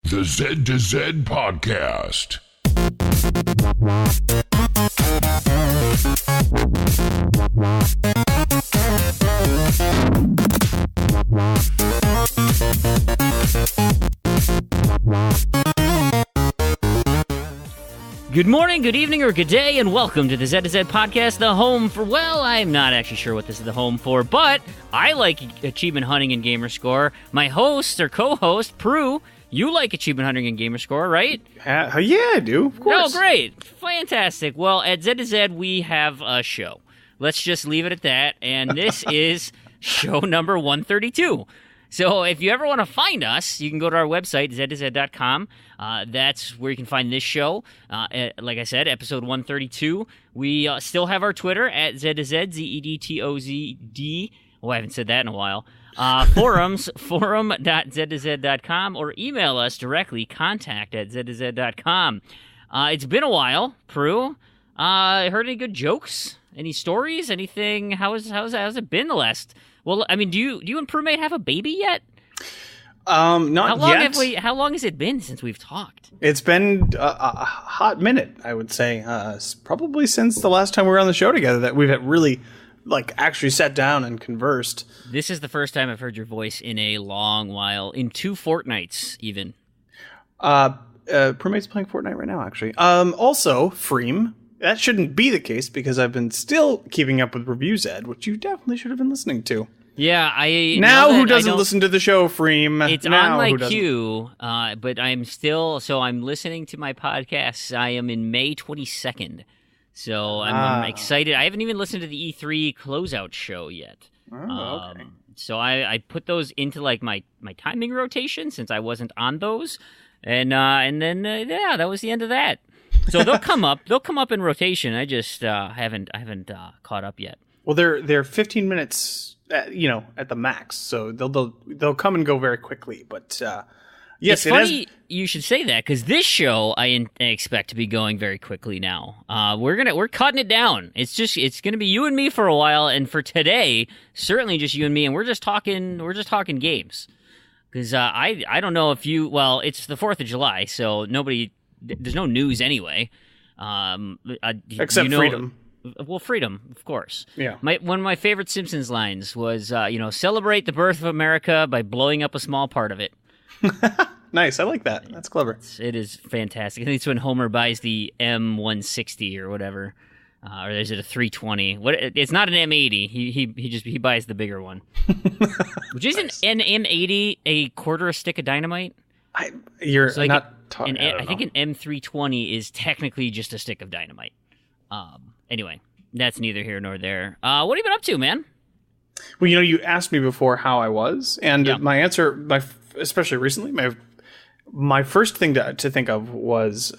The Z to Z Podcast. Good morning, good evening, or good day, and welcome to the Z to Z Podcast, the home for, well, I'm not actually sure what this is the home for, but I like achievement hunting and gamerscore. My host, or co-host, Proulx, you like achievement hunting and gamerscore, right? Yeah, I do, of course. Oh, great. Fantastic. Well, at Z to Z, we have a show. Let's just leave it at that, and this is show number 132. So if you ever want to find us, you can go to our website, z2z.com. That's where you can find this show. Like I said, episode 132. We still have our Twitter at Z2Z, Z-E-D-T-O-Z-D. Oh, I haven't said that in a while. Forums, forum.z2z.com, or email us directly, contact@z2z.com. It's been a while, Proulx. Heard any good jokes? Any stories? Anything? How's it been the last... Well, I mean, do you and Proulx have a baby yet? Not yet. How long has it been since we've talked? It's been a hot minute, I would say. Probably since the last time we were on the show together that we've really, actually sat down and conversed. This is the first time I've heard your voice in a long while, in 2 fortnights, even. Proulx's playing Fortnite right now, actually. Also, Fream. That shouldn't be the case because I've been still keeping up with Reviews Ed, which you definitely should have been listening to. Yeah, who doesn't listen to the show, Fream? It's on my queue, but I'm listening to my podcasts. I am in May 22nd, so I'm excited. I haven't even listened to the E3 closeout show yet. Oh, okay. So I put those into my timing rotation since I wasn't on those, and then that was the end of that. So they'll come up. They'll come up in rotation. I just haven't caught up yet. Well, they're 15 minutes, at the max. So they'll come and go very quickly. But yes, it's funny you should say that because this show I expect to be going very quickly now. We're cutting it down. It's gonna be you and me for a while, and for today, certainly just you and me, and we're just talking games. Because I don't know if you. Well, it's the 4th of July, so nobody. There's no news anyway. Except freedom. Well, freedom, of course. Yeah. One of my favorite Simpsons lines was, celebrate the birth of America by blowing up a small part of it. Nice, I like that. That's clever. It is fantastic. I think it's when Homer buys the M160 or whatever. Or is it a 320? It's not an M80. He buys the bigger one. Which isn't an M80 a quarter a stick of dynamite? I think an M320 is technically just a stick of dynamite. Anyway, that's neither here nor there. What have you been up to, man? Well, you asked me before how I was, and my answer, especially recently, my first thing to think of was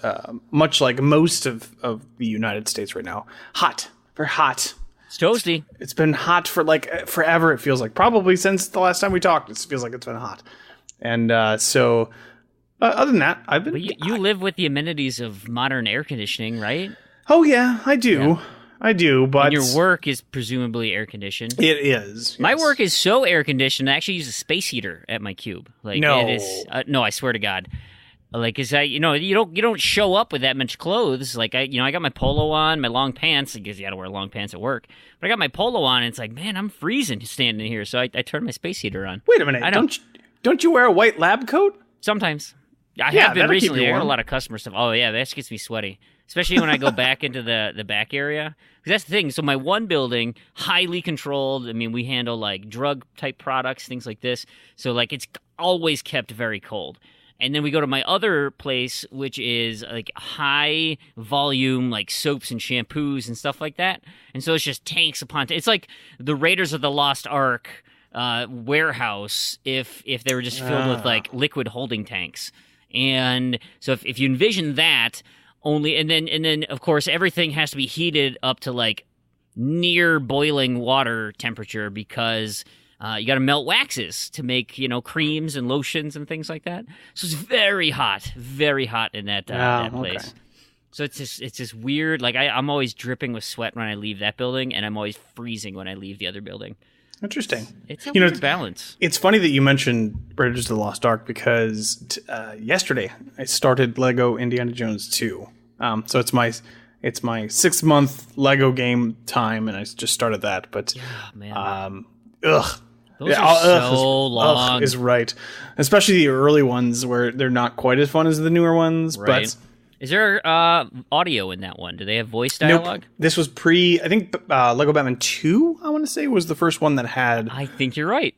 much like most of the United States right now, hot. Very hot. It's toasty. It's been hot for forever. It feels like probably since the last time we talked. It feels like it's been hot, and so. Other than that, I've been... But you live with the amenities of modern air conditioning, right? Oh, yeah, I do. Yeah. I do, but... And your work is presumably air-conditioned. It is. Yes. My work is so air-conditioned, I actually use a space heater at my cube. No. It is, no, I swear to God. You don't show up with that much clothes. I got my polo on, my long pants, because you got to wear long pants at work. But I got my polo on, and it's like, man, I'm freezing standing here. So I turned my space heater on. Wait a minute. Don't you wear a white lab coat? Sometimes. I have been recently. I got a lot of customer stuff. Oh, yeah, that gets me sweaty. Especially when I go back into the back area. Because that's the thing. So my one building, highly controlled. I mean, we handle, drug-type products, things like this. So, it's always kept very cold. And then we go to my other place, which is, high volume, soaps and shampoos and stuff like that. And so it's just tanks upon... It's like the Raiders of the Lost Ark warehouse if they were just filled with, liquid holding tanks. And so if you envision that and then of course everything has to be heated up to near boiling water temperature because you got to melt waxes to make creams and lotions and things like that. So it's very hot in that place. Okay. So it's just weird. I'm always dripping with sweat when I leave that building, and I'm always freezing when I leave the other building. Interesting. It's a weird balance. It's funny that you mentioned Raiders of the Lost Ark because yesterday I started Lego Indiana Jones 2. So it's my 6-month Lego game time, and I just started that. But man. Those are so long. Is right, especially the early ones where they're not quite as fun as the newer ones. Right. But is there audio in that one? Do they have voice dialogue? Nope. This was I think Lego Batman 2, I want to say, was the first one that had... I think you're right.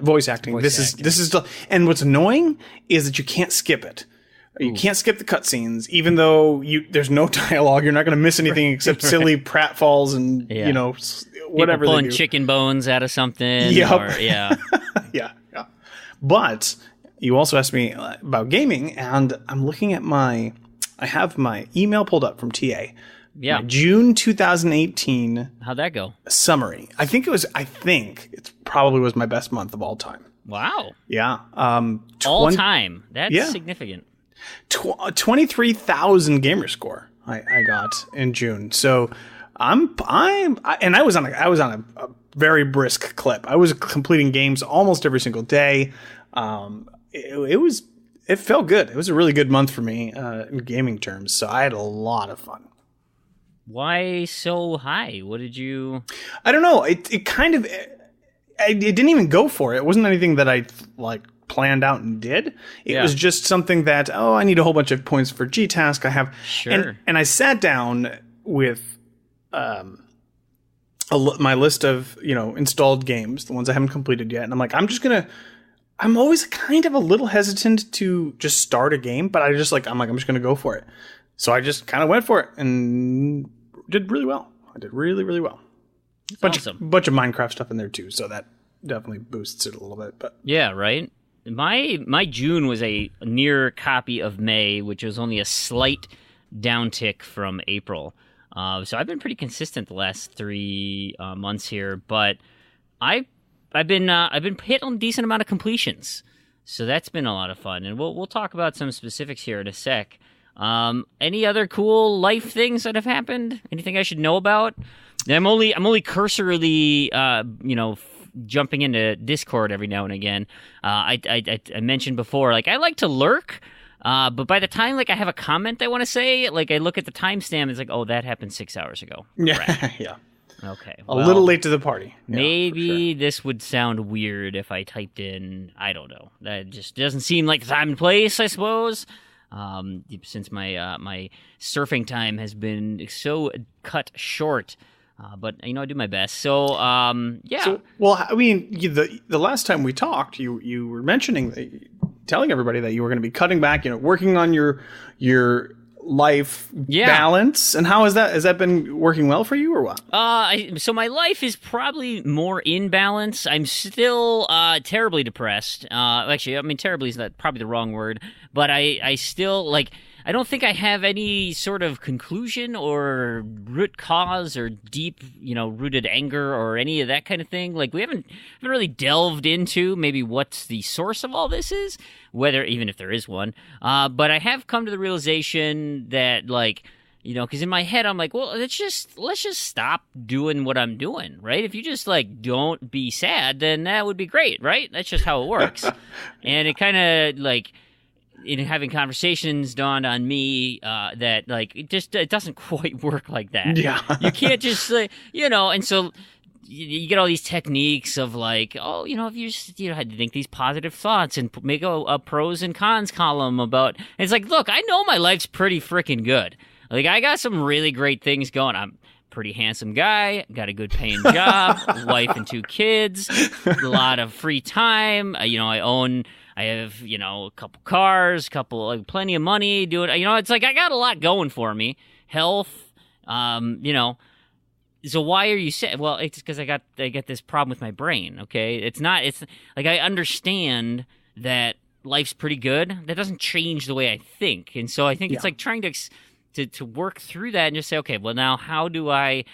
Voice acting. This is and what's annoying is that you can't skip it. You can't skip the cutscenes, even though there's no dialogue. You're not going to miss anything except silly pratfalls and whatever. People pulling chicken bones out of something. Yep. Yeah. Yeah. But you also asked me about gaming, and I'm looking at I have my email pulled up from TA. Yeah. June 2018. How'd that go? Summary. I think it probably was my best month of all time. Wow. Yeah. All time. That's significant. 23,000 gamer score I got in June. So I was on a very brisk clip. I was completing games almost every single day. It felt good. It was a really good month for me in gaming terms. So I had a lot of fun. Why so high? What did you... I don't know. It didn't even go for it. It wasn't anything that I planned out and did. It was just something that, I need a whole bunch of points for G-Task. I have... Sure. And I sat down with my list of, installed games, the ones I haven't completed yet. And I'm like, I'm always kind of a little hesitant to just start a game, but I'm just going to go for it. So I just kind of went for it and did really well. I did really, really well. Bunch of Minecraft stuff in there too, so that definitely boosts it a little bit. But yeah, right. My June was a near copy of May, which was only a slight downtick from April. So I've been pretty consistent the last 3 months here, but I've been hitting a decent amount of completions, so that's been a lot of fun. And we'll talk about some specifics here in a sec. Any other cool life things that have happened? Anything I should know about? I'm only cursorily, jumping into Discord every now and again. I mentioned before, I like to lurk, but by the time I have a comment I want to say, I look at the timestamp, it's that happened 6 hours ago. Yeah, yeah. Okay, a little late to the party. Maybe this would sound weird if I typed in, I don't know. That just doesn't seem like the time and place, I suppose. Since my surfing time has been so cut short. But I do my best. So yeah. So, well, I mean, the last time we talked, you were telling everybody that you were going to be cutting back, working on your life balance. And how has that been working well for you, or what? So my life is probably more in balance. I'm still terribly depressed. Actually, I mean, terribly is probably the wrong word, but I still I don't think I have any sort of conclusion or root cause or deep, rooted anger or any of that kind of thing. We haven't really delved into maybe what the source of all this is, even if there is one. But I have come to the realization that, because in my head I'm well, let's just stop doing what I'm doing, right? If you just don't be sad, then that would be great, right? That's just how it works. And it kind of in having conversations dawned on me that it doesn't quite work like that. Yeah. You can't just and so you get all these techniques of if you just had to think these positive thoughts and make a pros and cons column about. And it's look, I know my life's pretty freaking good. I got some really great things going. I'm a pretty handsome guy, got a good paying job, wife and 2 kids, a lot of free time. I have, a couple cars, plenty of money, it's I got a lot going for me. Health, so why are you sad? Well, it's because I get this problem with my brain, okay? It's I understand that life's pretty good. That doesn't change the way I think. And so I think it's trying to work through that and just say, okay, well now how do I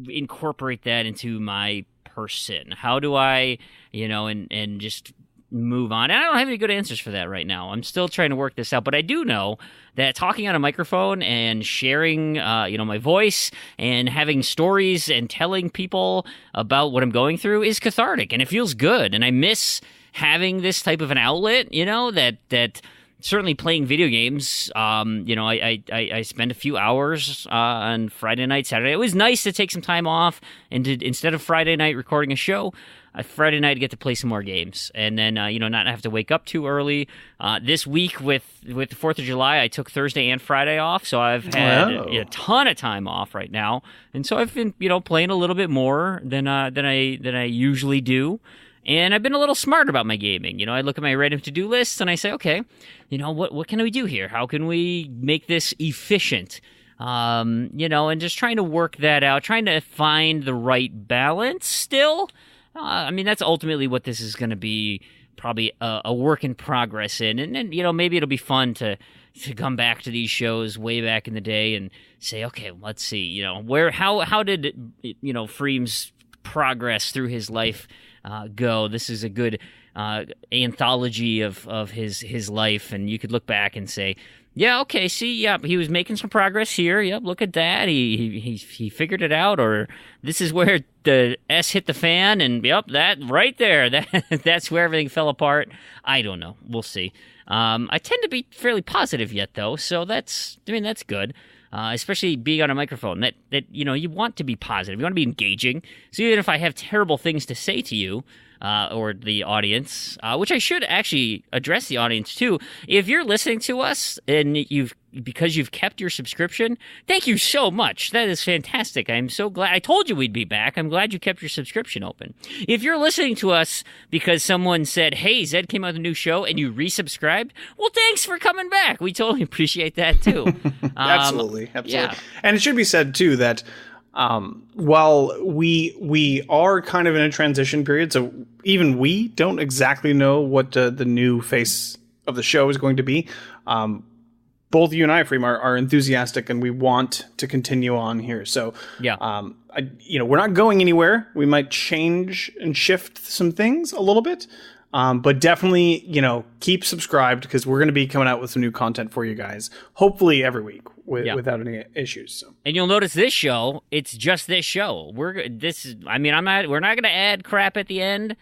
incorporate that into my person? How do I, and just move on. And I don't have any good answers for that right now. I'm still trying to work this out, but I do know that talking on a microphone and sharing, my voice and having stories and telling people about what I'm going through is cathartic, and it feels good. And I miss having this type of an outlet, that certainly playing video games. I spend a few hours on Friday night, Saturday. It was nice to take some time off and instead of Friday night recording a show, Friday night to get to play some more games, and then not have to wake up too early. This week with the 4th of July, I took Thursday and Friday off, so I've had a ton of time off right now, and so I've been playing a little bit more than I usually do. And I've been a little smart about my gaming. I look at my random to-do list and I say, okay, what can we do here? How can we make this efficient? And just trying to work that out, trying to find the right balance still. That's ultimately what this is going to be, probably a work in progress in. And then, maybe it'll be fun to come back to these shows way back in the day and say, okay, let's see, how did, Fream's progress through his life go? This is a good anthology of his life, and you could look back and say, yeah, okay, see, yeah, he was making some progress here. Yep, look at that. He figured it out, or this is where the S hit the fan, and yep, that right there, that's where everything fell apart. I don't know. We'll see. I tend to be fairly positive yet, though, so that's good. Especially being on a microphone, that you want to be positive, you want to be engaging. So even if I have terrible things to say to you or the audience, which I should actually address the audience too. If you're listening to us and because you've kept your subscription, thank you so much. That is fantastic. I'm so glad. I told you we'd be back. I'm glad you kept your subscription open. If you're listening to us because someone said, hey, Zed came out with a new show, and you resubscribed, well, thanks for coming back. We totally appreciate that too. Absolutely. Yeah. And it should be said too that while we are kind of in a transition period, so even we don't exactly know what the new face of the show is going to be. Both you and I, Freem, are enthusiastic, and we want to continue on here. So, yeah, we're not going anywhere. We might change and shift some things a little bit, but definitely, keep subscribed, because we're going to be coming out with some new content for you guys, hopefully every week without any issues. So. And you'll notice this show, it's just this show. We're not going to add crap at the end,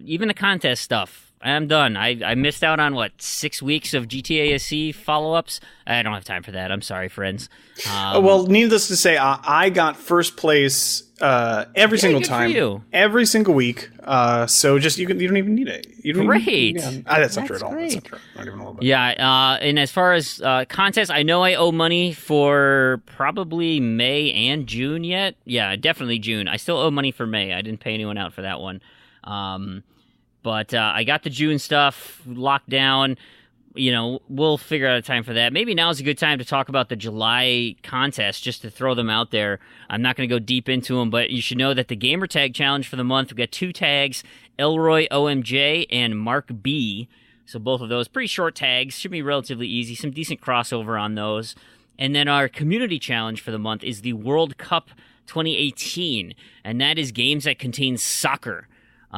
even the contest stuff. I'm done. I missed out on 6 weeks of GTASC follow-ups. I don't have time for that. I'm sorry, friends. Well, needless to say, I got first place every single time, every single week. So just you don't even need it. Great. That's not true at all. That's not true. Not even a little bit. Yeah. And as far as contests, I know I owe money for probably May and June yet. Yeah, definitely June. I still owe money for May. I didn't pay anyone out for that one. But I got the June stuff locked down. We'll figure out a time for that. Maybe now's a good time to talk about the July contest, just to throw them out there. I'm not going to go deep into them, but you should know that the Gamer Tag Challenge for the month, we've got 2 tags, Elroy OMJ and Mark B. So both of those, pretty short tags, should be relatively easy, some decent crossover on those. And then our Community Challenge for the month is the World Cup 2018, and that is games that contain soccer.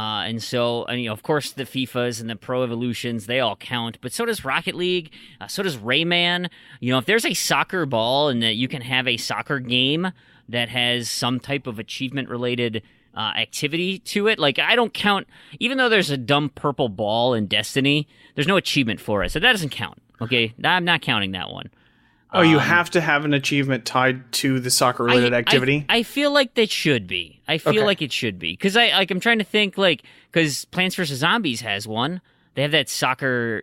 And so, of course, the FIFAs and the Pro Evolutions, they all count, but so does Rocket League, so does Rayman. If there's a soccer ball and that you can have a soccer game that has some type of achievement-related activity to it, I don't count, even though there's a dumb purple ball in Destiny, there's no achievement for it, so that doesn't count, okay? I'm not counting that one. Oh, you have to have an achievement tied to the soccer-related activity? I feel like that should be. I feel like it should be. Because I'm trying to think, because Plants vs. Zombies has one. They have that soccer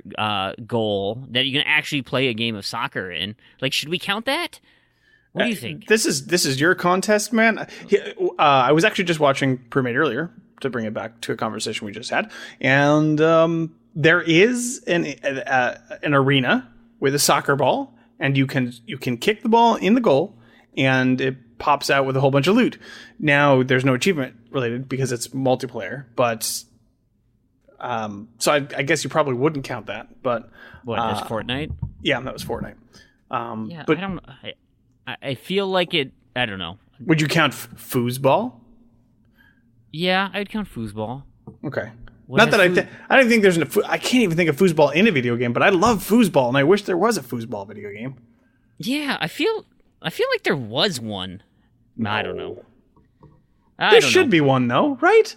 goal that you can actually play a game of soccer in. Should we count that? What do you think? This is your contest, man. I was actually just watching Pre-Made earlier, to bring it back to a conversation we just had. And there is an arena with a soccer ball. And you can kick the ball in the goal, and it pops out with a whole bunch of loot. Now, there's no achievement related because it's multiplayer, but so I guess you probably wouldn't count that. But what is Fortnite? Yeah, that was Fortnite. But I feel like it. I don't know. Would you count foosball? Yeah, I'd count foosball. Okay. Not that I don't think there's I can't even think of foosball in a video game, but I love foosball, and I wish there was a foosball video game. Yeah, I feel like there was one. No. I don't know. There should be one though, right?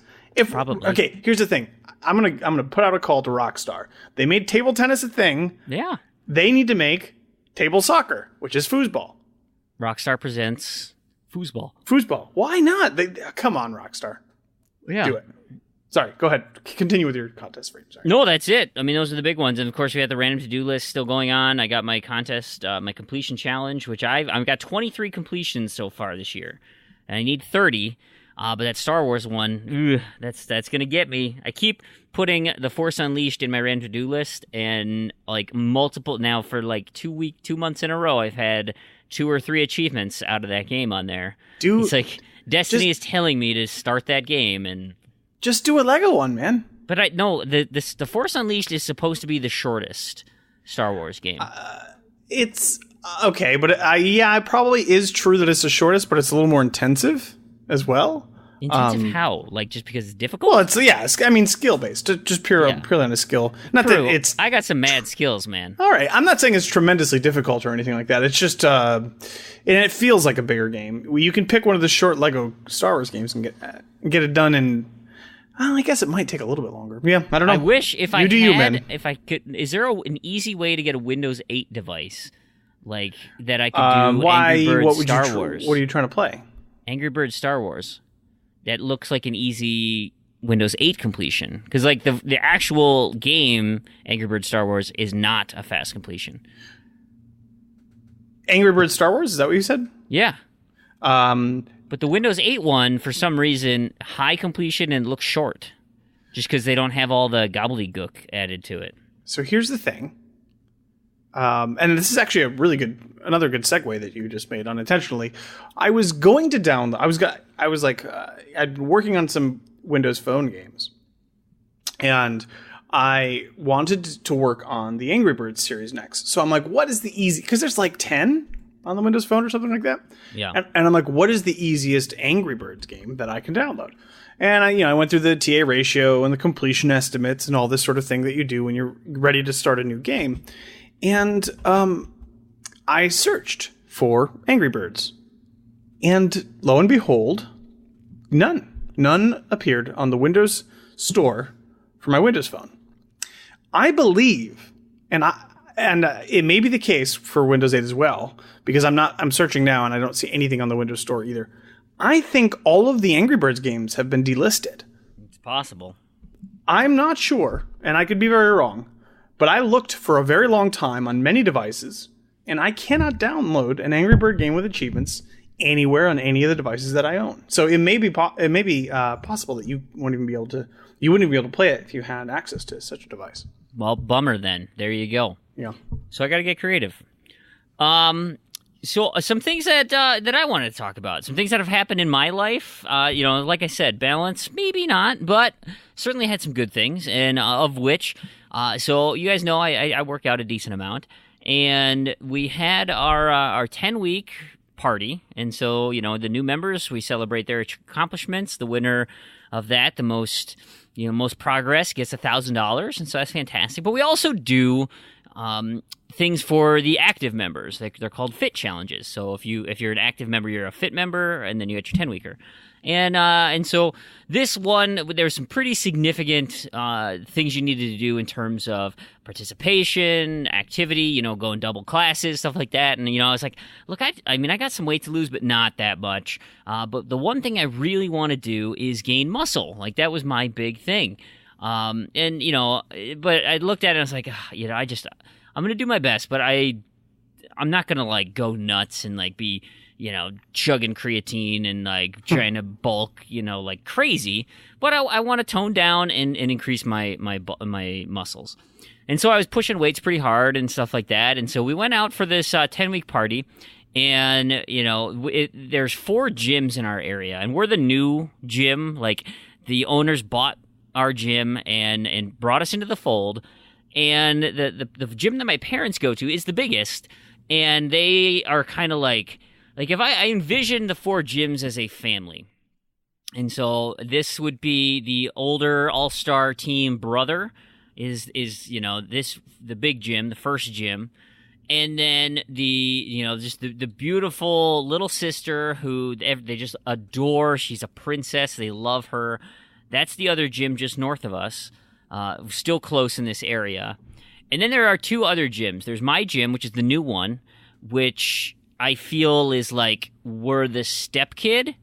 Probably. Okay, here's the thing. I'm gonna put out a call to Rockstar. They made table tennis a thing. Yeah. They need to make table soccer, which is foosball. Rockstar presents foosball. Foosball. Why not? Come on, Rockstar. Yeah. Do it. Sorry, go ahead. Continue with your contest, Fream. Sorry. No, that's it. I mean, those are the big ones. And, of course, we have the random to-do list still going on. I got my contest, my completion challenge, which I've got 23 completions so far this year. And I need 30. But that Star Wars one, that's going to get me. I keep putting The Force Unleashed in my random to-do list, and like multiple now for like 2 months in a row, I've had 2 or 3 achievements out of that game on there. It's like Destiny is telling me to start that game, and just do a Lego one, man. But the Force Unleashed is supposed to be the shortest Star Wars game. It's okay, but it probably is true that it's the shortest, but it's a little more intensive as well. Intensive how? Like just because it's difficult? Well, it's skill based, just purely on a skill. Not True. that it's. I got some mad skills, man. All right, I'm not saying it's tremendously difficult or anything like that. It's just, and it feels like a bigger game. You can pick one of the short Lego Star Wars games and get it done in. Well, I guess it might take a little bit longer. Yeah, I don't know. I wish if I man. If I could, is there an easy way to get a Windows 8 device like that I could do? Angry Birds Star Wars. What are you trying to play? Angry Birds Star Wars. That looks like an easy Windows 8 completion. Because like the actual game, Angry Birds Star Wars, is not a fast completion. Angry Birds Star Wars? Is that what you said? Yeah. But the Windows 8 one, for some reason, high completion and looks short. Just because they don't have all the gobbledygook added to it. So here's the thing. And this is actually another good segue that you just made unintentionally. I was going to I'd been working on some Windows Phone games, and I wanted to work on the Angry Birds series next. So I'm like, what is the easy? Because there's like 10 on the Windows Phone or something like that. Yeah. And I'm like, what is the easiest Angry Birds game that I can download? And I went through the TA ratio and the completion estimates and all this sort of thing that you do when you're ready to start a new game. And I searched for Angry Birds. And lo and behold, none appeared on the Windows Store for my Windows Phone. I believe, and it may be the case for Windows 8 as well, because I'm searching now and I don't see anything on the Windows Store either. I think all of the Angry Birds games have been delisted. It's possible. I'm not sure, and I could be very wrong. But I looked for a very long time on many devices, and I cannot download an Angry Bird game with achievements anywhere on any of the devices that I own. So it may be possible that you wouldn't even be able to play it if you had access to such a device. Well, bummer then. There you go. Yeah. So I got to get creative. So some things that I wanted to talk about, some things that have happened in my life. Like I said, balance, maybe not, but certainly had some good things, and of which. So you guys know I work out a decent amount, and we had our 10-week party, and so the new members, we celebrate their accomplishments. The winner of that, the most progress, gets $1,000, and so that's fantastic. But we also do things for the active members. They're called fit challenges. So if you're an active member, you're a fit member, and then you get your 10-weeker. And so this one, there's some pretty significant things you needed to do in terms of participation, activity, going double classes, stuff like that. And, I was like, look, I got some weight to lose, but not that much. But the one thing I really want to do is gain muscle. Like, that was my big thing. But I looked at it and I was like, I'm going to do my best, but I'm not going to, like, go nuts and, like, be chugging creatine and like trying to bulk, like crazy. But I want to tone down and increase my muscles. And so I was pushing weights pretty hard and stuff like that. And so we went out for this 10-week party. And, there's 4 gyms in our area. And we're the new gym. Like, the owners bought our gym and brought us into the fold. And the gym that my parents go to is the biggest. And they are kind of like if I envision the 4 gyms as a family, And so this would be the older all-star team brother is the big gym, the first gym. And then just the beautiful little sister who they just adore. She's a princess. They love her. That's the other gym just north of us, still close in this area. And then there are two other gyms. There's my gym, which is the new one, which I feel is like we're the step kid.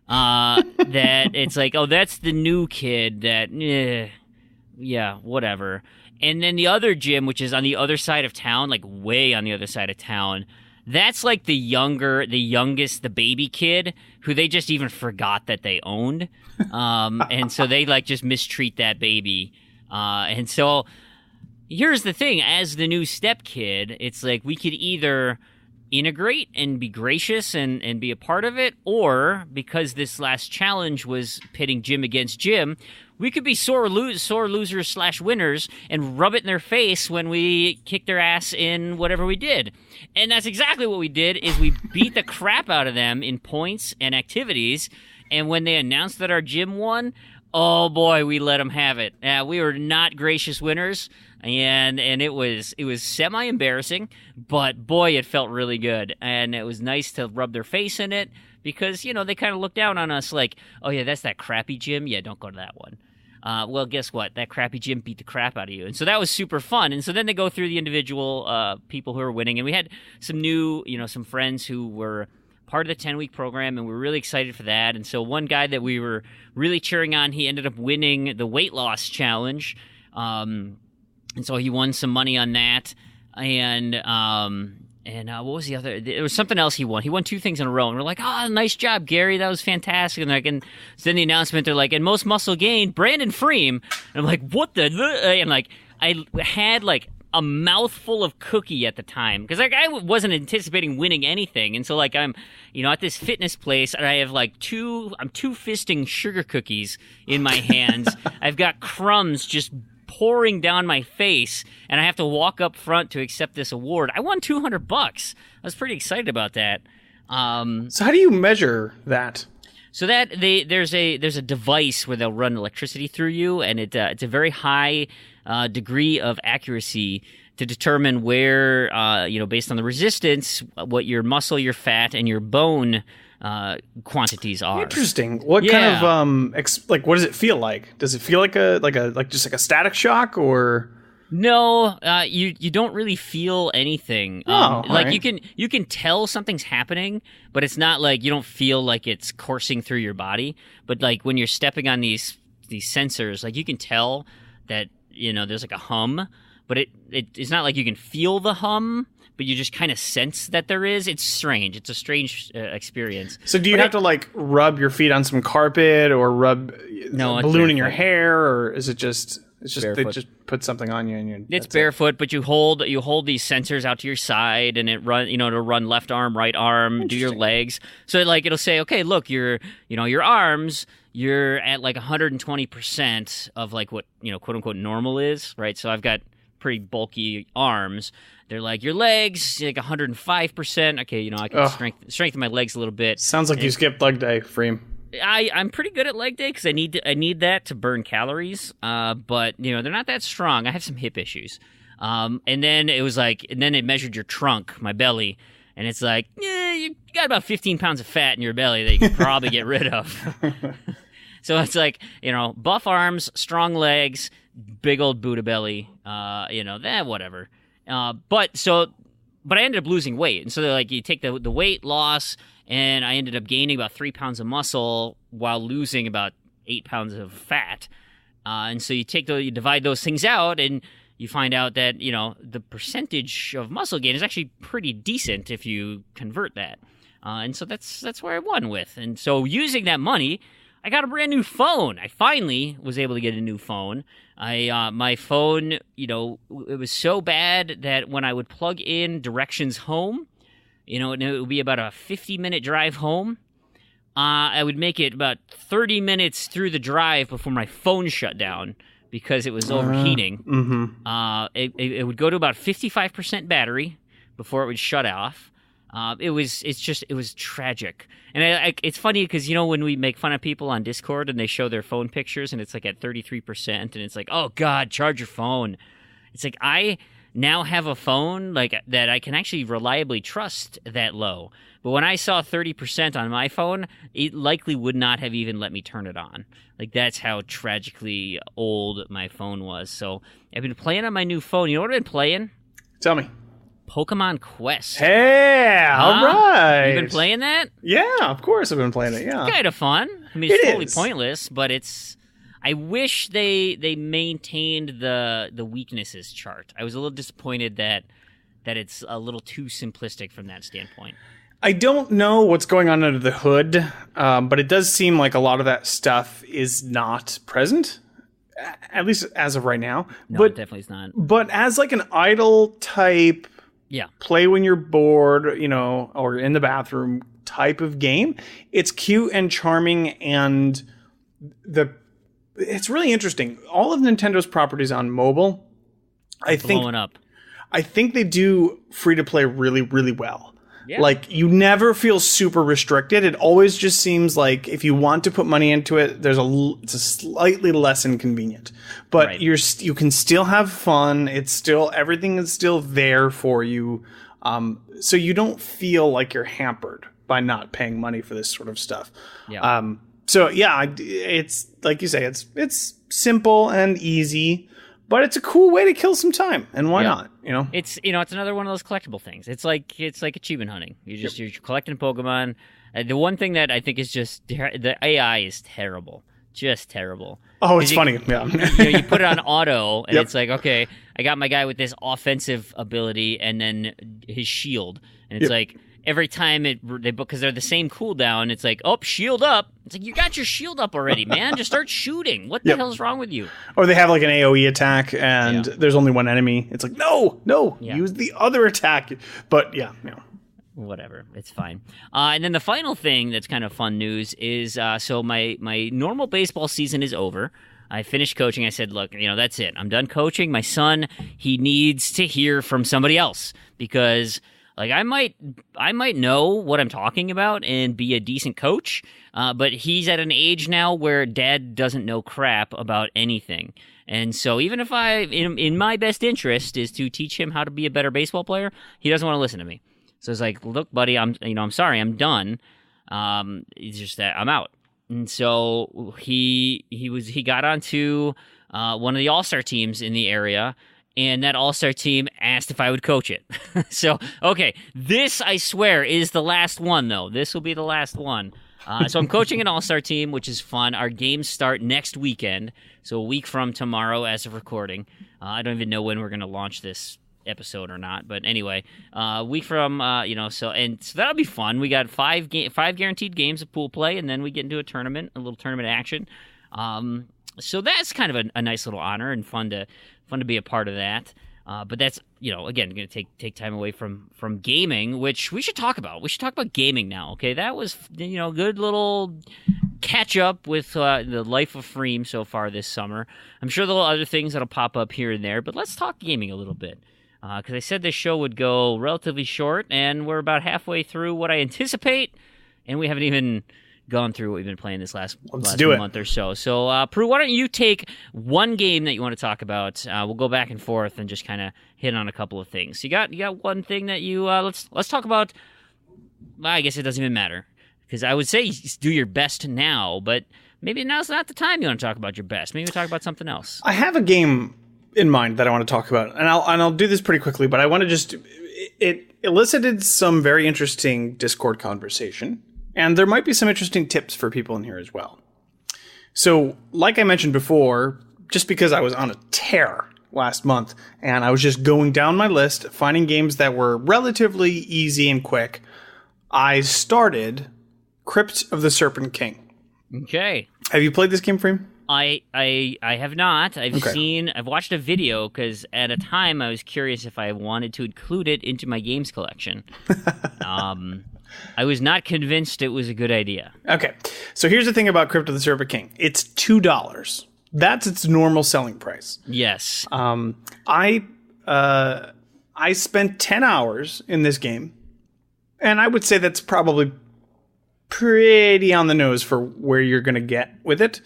That it's like, oh, that's the new kid that, yeah, whatever. And then the other gym, which is on the other side of town, like way on the other side of town, that's like the youngest, the baby kid who they just even forgot that they owned. And so they like just mistreat that baby. And so here's the thing, as the new step kid, it's like we could either integrate and be gracious and be a part of it, or because this last challenge was pitting gym against gym, we could be sore losers / winners and rub it in their face when we kick their ass in whatever we did. And that's exactly what we did, is we beat the crap out of them in points and activities. And when they announced that our gym won, oh boy, we let them have it. We were not gracious winners, and it was semi-embarrassing, but boy, it felt really good. And it was nice to rub their face in it, because, they kind of looked down on us like, oh yeah, that's that crappy gym? Yeah, don't go to that one. Well, guess what? That crappy gym beat the crap out of you. And so that was super fun. And so then they go through the individual people who are winning. And we had some new, some friends who were part of the 10-week program, and we were really excited for that. And so one guy that we were really cheering on, he ended up winning the weight loss challenge. And so he won some money on that. And what was the other? There was something else he won. He won 2 things in a row. And we're like, oh, nice job, Gary. That was fantastic. And so then the announcement, they're like, and most muscle gain, Brandon Fream. And I'm like, what the? And like, I had like a mouthful of cookie at the time, because like I wasn't anticipating winning anything. And so like I'm, at this fitness place, and I have like I'm two-fisting sugar cookies in my hands. I've got crumbs just pouring down my face, and I have to walk up front to accept this award. I won $200. I was pretty excited about that. So how do you measure that? So that there's a device where they'll run electricity through you, and it's a very high degree of accuracy to determine where, based on the resistance, what your muscle, your fat, and your bone quantities are. Interesting. What kind of what does it feel like? Does it feel like just like a static shock, or? No, you don't really feel anything. Right. you can tell something's happening, but it's not like you don't feel like it's coursing through your body. But like when you're stepping on these sensors, like you can tell that there's like a hum, but it's not like you can feel the hum, but you just kind of sense that there is. It's strange. It's a strange experience. So do you have to like rub your feet on some carpet, or rub balloon in your hair, or is it just? It's just barefoot. They just put something on you, and it's barefoot. But you hold these sensors out to your side, and it to run left arm, right arm, do your legs. So like it'll say, okay, look, your arms, you're at like 120% of like what quote unquote normal is, right? So I've got pretty bulky arms. They're like, your legs, like 105%. Okay, I can strengthen my legs a little bit. Sounds like you skipped leg day, Freem. I'm pretty good at leg day because I need that to burn calories. But they're not that strong. I have some hip issues. And then it measured your trunk, my belly, and it's like, you got about 15 pounds of fat in your belly that you could probably get rid of. So it's like, buff arms, strong legs, big old Buddha belly. Whatever. But I ended up losing weight, and so they're like, you take the weight loss. And I ended up gaining about 3 pounds of muscle while losing about 8 pounds of fat. And so you divide those things out, and you find out that, the percentage of muscle gain is actually pretty decent if you convert that. And so that's where I won with. And so using that money, I got a brand new phone. I finally was able to get a new phone. My phone, it was so bad that when I would plug in directions home, and it would be about a 50-minute drive home. I would make it about 30 minutes through the drive before my phone shut down because it was overheating. Mm-hmm. It would go to about 55% battery before it would shut off. It was tragic. And it's funny because, when we make fun of people on Discord and they show their phone pictures and it's like at 33% and it's like, oh God, charge your phone. It's like, I now have a phone like that I can actually reliably trust that low. But when I saw 30% on my phone, it likely would not have even let me turn it on. Like, that's how tragically old my phone was. So I've been playing on my new phone. You know what I've been playing? Tell me. Pokemon Quest. Hey, all right. You been playing that? Yeah, of course I've been playing it, yeah. It's kind of fun. I mean, it's totally pointless, but I wish they maintained the weaknesses chart. I was a little disappointed that it's a little too simplistic from that standpoint. I don't know what's going on under the hood, but it does seem like a lot of that stuff is not present, at least as of right now. No, it definitely is not. But as like an idle type, play when you're bored, or in the bathroom type of game, it's cute and charming, and it's really interesting. All of Nintendo's properties on mobile, I think, blowing up. I think they do free to play really, really well. Yeah. Like, you never feel super restricted. It always just seems like if you want to put money into it, it's a slightly less inconvenient. But right. You can still have fun. Everything is still there for you. So you don't feel like you're hampered by not paying money for this sort of stuff. Yeah. So yeah, it's like you say, it's simple and easy. But it's a cool way to kill some time, and why not? It's it's another one of those collectible things. It's like achievement hunting. You're collecting Pokemon. The one thing that I think is just the AI is terrible, just terrible. Oh, it's funny. Yeah, you put it on auto, and it's like, okay, I got my guy with this offensive ability, and then his shield, and it's like every time because they're the same cooldown, it's like, oh, shield up. It's like, you got your shield up already, man. Just start shooting. What the hell is wrong with you? Or they have like an AoE attack, and there's only one enemy. It's like, no, use the other attack. But whatever, it's fine. And then the final thing that's kind of fun news is, so my normal baseball season is over. I finished coaching. I said, look, that's it. I'm done coaching. My son, he needs to hear from somebody else, because like, I might know what I'm talking about and be a decent coach, but he's at an age now where dad doesn't know crap about anything. And so even if in my best interest is to teach him how to be a better baseball player, he doesn't want to listen to me. So it's like, look, buddy, I'm sorry, I'm done. It's just that I'm out. And so he got onto one of the all-star teams in the area. And that all-star team asked if I would coach it. So, okay, this, I swear, is the last one, though. This will be the last one. So I'm coaching an all-star team, which is fun. Our games start next weekend, so a week from tomorrow as of recording. I don't even know when we're going to launch this episode or not, but anyway, a week from, so that'll be fun. We got five guaranteed games of pool play, and then we get into a little tournament action. So that's kind of a nice little honor and fun to be a part of that. But that's, again, going to take time away from gaming, which we should talk about. We should talk about gaming now, okay? That was, good little catch up with the life of Fream so far this summer. I'm sure there'll be other things that'll pop up here and there, but let's talk gaming a little bit. Because I said this show would go relatively short, and we're about halfway through what I anticipate, and we haven't even gone through what we've been playing this last month or so. So, Proulx, why don't you take one game that you want to talk about? We'll go back and forth and just kind of hit on a couple of things. You got one thing that you let's talk about. Well, I guess it doesn't even matter, because I would say do your best now, but maybe now's not the time you want to talk about your best. Maybe talk about something else. I have a game in mind that I want to talk about, and I'll do this pretty quickly, but I want to just it elicited some very interesting Discord conversation. And there might be some interesting tips for people in here as well. So, like I mentioned before, just because I was on a tear last month, and I was just going down my list, finding games that were relatively easy and quick, I started Crypt of the Serpent King. Okay. Have you played this game, Fream? I have not. I've watched a video, because at a time I was curious if I wanted to include it into my games collection. I was not convinced it was a good idea. Okay. So here's the thing about Crypt of the Serpent King. It's $2. That's its normal selling price. Yes. I spent 10 hours in this game, And I would say that's probably pretty on the nose for where you're going to get with it.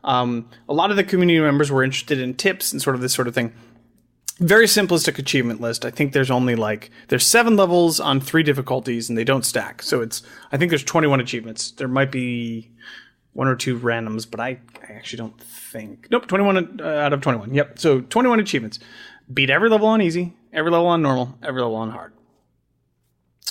A lot of the community members were interested in tips and sort of this sort of thing. Very simplistic achievement list. I think there's only there's 7 levels on 3 difficulties and they don't stack. So I think there's 21 achievements. There might be 1 or 2 randoms, but I actually don't think. Nope, 21 out of 21. Yep. So 21 achievements. Beat every level on easy, every level on normal, every level on hard.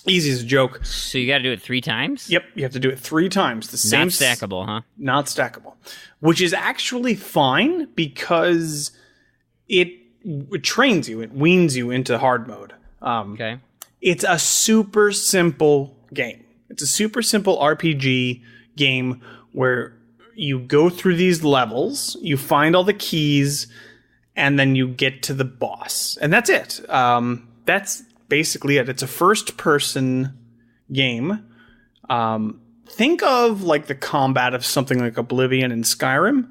Easy is a joke. So you got to do it 3 times? Yep, you have to do it 3 times. The same. Not stackable, huh? Not stackable. Which is actually fine because it trains you. It weans you into hard mode. Okay. It's a super simple game. It's a super simple RPG game where you go through these levels, you find all the keys, and then you get to the boss. And that's it. That's basically it. It's a first-person game. Think of like the combat of something like Oblivion and Skyrim,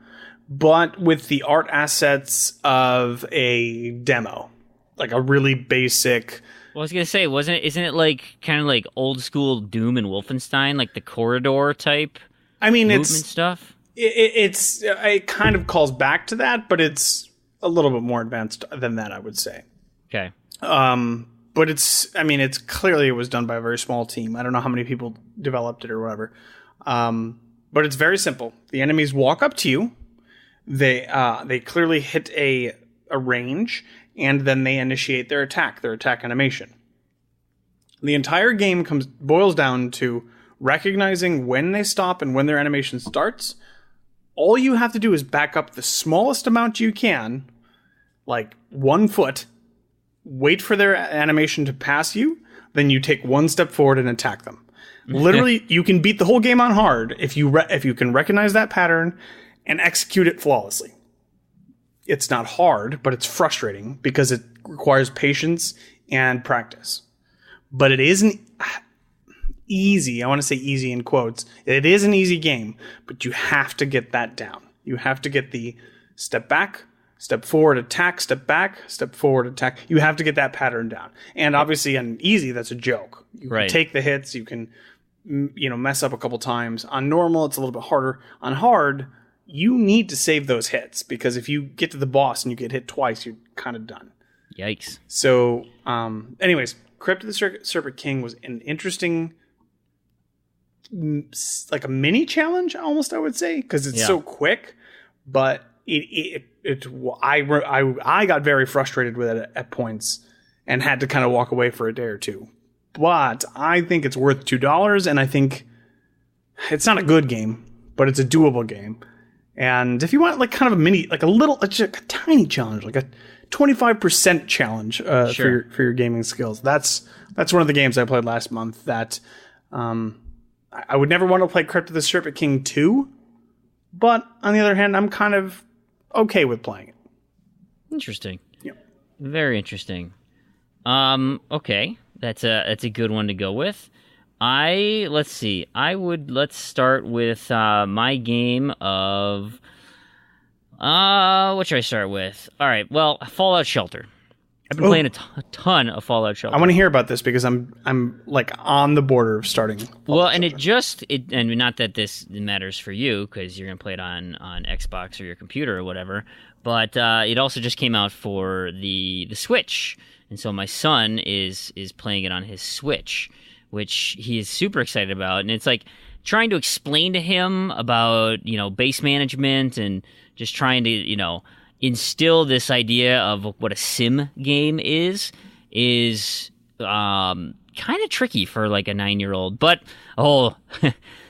but with the art assets of a demo, like a really basic. Well, I was gonna say, isn't it like kind of like old school Doom and Wolfenstein, like the corridor type? I mean, movement stuff. It kind of calls back to that, but it's a little bit more advanced than that, I would say. Okay. But it's clearly it was done by a very small team. I don't know how many people developed it or whatever. But it's very simple. The enemies walk up to you. They clearly hit a range, and then they initiate their attack animation. The entire game boils down to recognizing when they stop and when their animation starts. All you have to do is back up the smallest amount you can, like 1 foot, wait for their animation to pass you, then you take 1 step forward and attack them. Literally, you can beat the whole game on hard if you can recognize that pattern and execute it flawlessly. It's not hard, but it's frustrating because it requires patience and practice. But it isn't easy. I want to say easy in quotes. It is an easy game, but you have to get that down. You have to get the step back, step forward, attack, step back, step forward, attack. You have to get that pattern down. And obviously on easy, that's a joke. You can take the hits, you can mess up a couple times. On normal, it's a little bit harder. On hard, you need to save those hits because if you get to the boss and you get hit twice, you're kind of done. Yikes. So, anyways, Crypt of the Serpent King was an interesting, like a mini challenge almost, I would say, because it's so quick, but I got very frustrated with it at points and had to kind of walk away for a day or two. But I think it's worth $2, and I think it's not a good game, but it's a doable game. And if you want like kind of a mini, like a tiny challenge, like a 25% challenge for your gaming skills, that's one of the games I played last month that I would never want to play Crypt of the Serpent King 2, but on the other hand, I'm kind of okay with playing it. Interesting. Yep. Very interesting. Okay. That's a good one to go with. Let's start with my game of what should I start with? All right, well, Fallout Shelter. I've been playing a ton of Fallout Shelter. I want to hear about this because I'm like on the border of starting. Fallout Shelter. And not that this matters for you because you're gonna play it on Xbox or your computer or whatever, but it also just came out for the Switch. And so my son is playing it on his Switch, which he is super excited about. And it's like trying to explain to him about, base management and just trying to, instill this idea of what a sim game is kind of tricky for like a 9-year-old. But,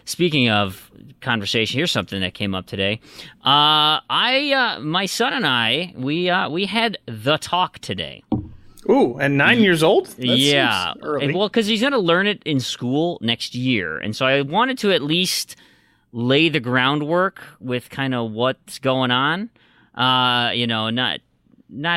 speaking of conversation, here's something that came up today. My son and I, we had the talk today. Ooh, and 9 years old? That yeah. Early. Well, because he's going to learn it in school next year. And so I wanted to at least lay the groundwork with kind of what's going on. Not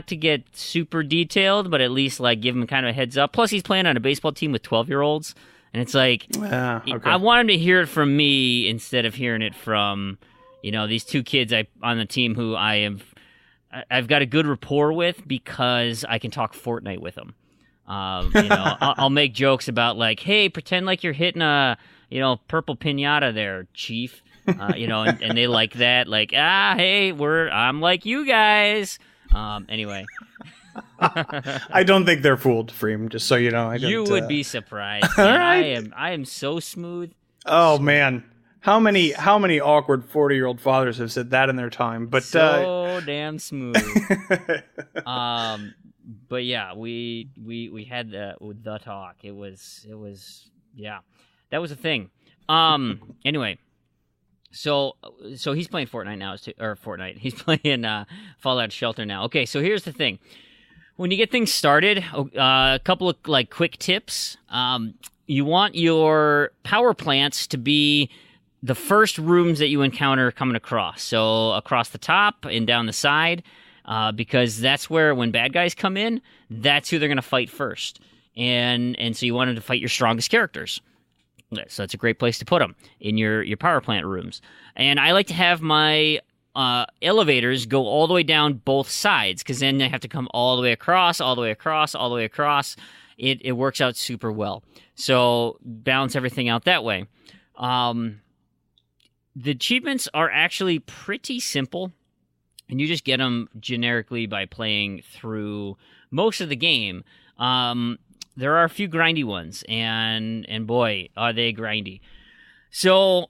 to get super detailed, but at least like give him kind of a heads up. Plus, he's playing on a baseball team with 12-year-olds. And it's like, okay. I want him to hear it from me instead of hearing it from, these 2 kids on the team who I've got a good rapport with because I can talk Fortnite with them. I'll make jokes about like, hey, pretend like you're hitting a purple pinata there, Chief. And they like that. Like, hey, I'm like you guys. Anyway. I don't think they're fooled, Fream. Just so you know, you would be surprised. All right. I am so smooth. Oh man, how many awkward 40-year-old fathers have said that in their time? But so damn smooth. But yeah, we had the talk. It was yeah, that was a thing. Anyway. So he's playing Fortnite now, or Fortnite. He's playing Fallout Shelter now. Okay, so here's the thing. When you get things started, a couple of like quick tips. You want your power plants to be the first rooms that you encounter coming across. So across the top and down the side, because that's where when bad guys come in, that's who they're going to fight first. And so you want them to fight your strongest characters. So that's a great place to put them, in your power plant rooms. And I like to have my elevators go all the way down both sides, because then they have to come all the way across, all the way across, all the way across. It works out super well. So balance everything out that way. The achievements are actually pretty simple, and you just get them generically by playing through most of the game. There are a few grindy ones, and boy, are they grindy. So,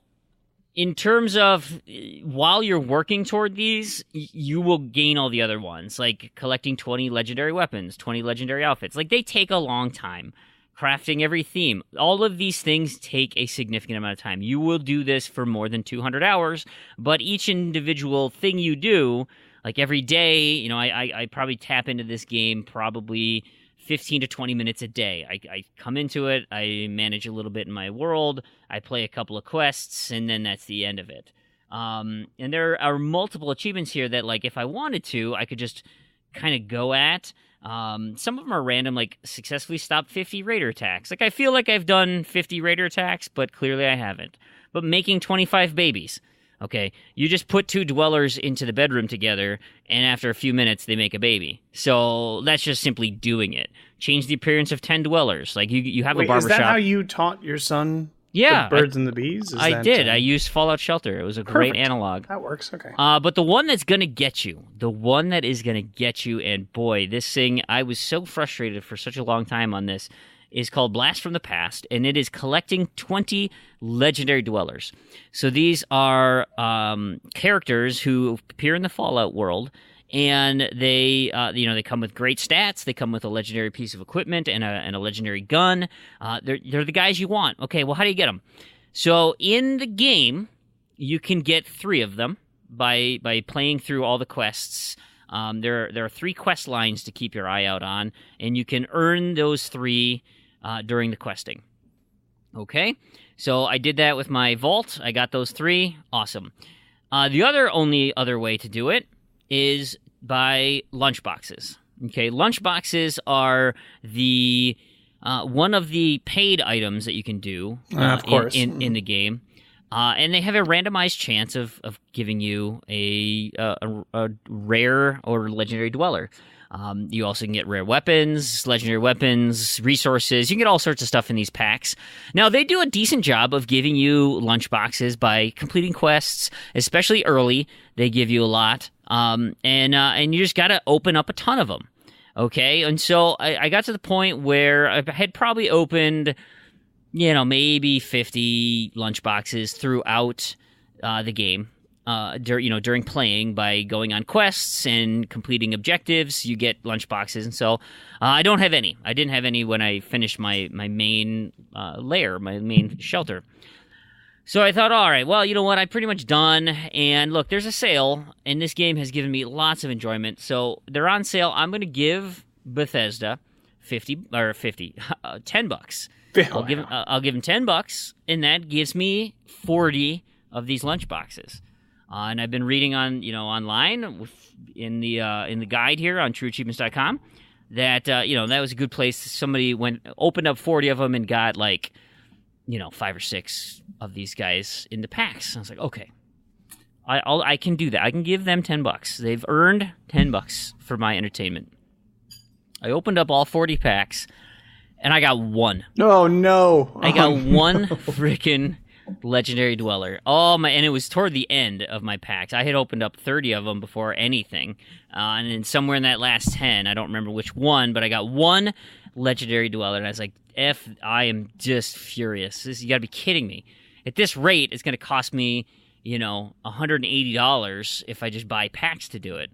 in terms of while you're working toward these, you will gain all the other ones, like collecting 20 legendary weapons, 20 legendary outfits. Like, they take a long time. Crafting every theme. All of these things take a significant amount of time. You will do this for more than 200 hours, but each individual thing you do, like every day, I probably tap into this game probably 15 to 20 minutes a day. I come into it, I manage a little bit in my world, I play a couple of quests, and then that's the end of it. And there are multiple achievements here that, like, if I wanted to, I could just kind of go at. Some of them are random, like successfully stop 50 raider attacks. Like, I feel like I've done 50 raider attacks, but clearly I haven't. But making 25 babies. Okay, you just put two dwellers into the bedroom together, and after a few minutes, they make a baby. So that's just simply doing it. Change the appearance of 10 dwellers. Like, you have a barbershop. Is that how you taught your son the birds and the bees? I did. I used Fallout Shelter. It was a great analog. That works, okay. But the one that's going to get you, and boy, this thing, I was so frustrated for such a long time on this, is called Blast from the Past, and it is collecting 20 legendary dwellers. So these are characters who appear in the Fallout world, and they come with great stats. They come with a legendary piece of equipment and a legendary gun. They're the guys you want. Okay, well, how do you get them? So in the game, you can get 3 of them by playing through all the quests. There are 3 quest lines to keep your eye out on, and you can earn those 3 during the questing. Okay, so I did that with my vault. I got those 3. Awesome. The only other way to do it is by lunchboxes. Okay, lunchboxes are the one of the paid items that you can do of course. in the game. And they have a randomized chance of giving you a rare or legendary dweller. You also can get rare weapons, legendary weapons, resources. You can get all sorts of stuff in these packs. Now, they do a decent job of giving you lunchboxes by completing quests, especially early. They give you a lot. And you just got to open up a ton of them. Okay? And so I got to the point where I had probably opened, maybe 50 lunchboxes throughout the game. During playing, by going on quests and completing objectives, you get lunchboxes, and so I don't have any. I didn't have any when I finished my main lair, my main shelter. So I thought, all right, well, you know what? I'm pretty much done. And look, there's a sale, and this game has given me lots of enjoyment. So they're on sale. I'm going to give Bethesda $10. I'll give them $10, and that gives me 40 of these lunchboxes. And I've been reading on, online in the guide here on trueachievements.com that that was a good place. Somebody opened up 40 of them and got 5 or 6 of these guys in the packs. And I was like, okay, I can do that. I can give them $10. They've earned $10 for my entertainment. I opened up all 40 packs, and I got one. Oh, no. I got one freaking Legendary Dweller. And it was toward the end of my packs. I had opened up 30 of them before anything. And then somewhere in that last 10, I don't remember which one, but I got one Legendary Dweller, and I was like, I am just furious. You got to be kidding me. At this rate, it's going to cost me, $180 if I just buy packs to do it.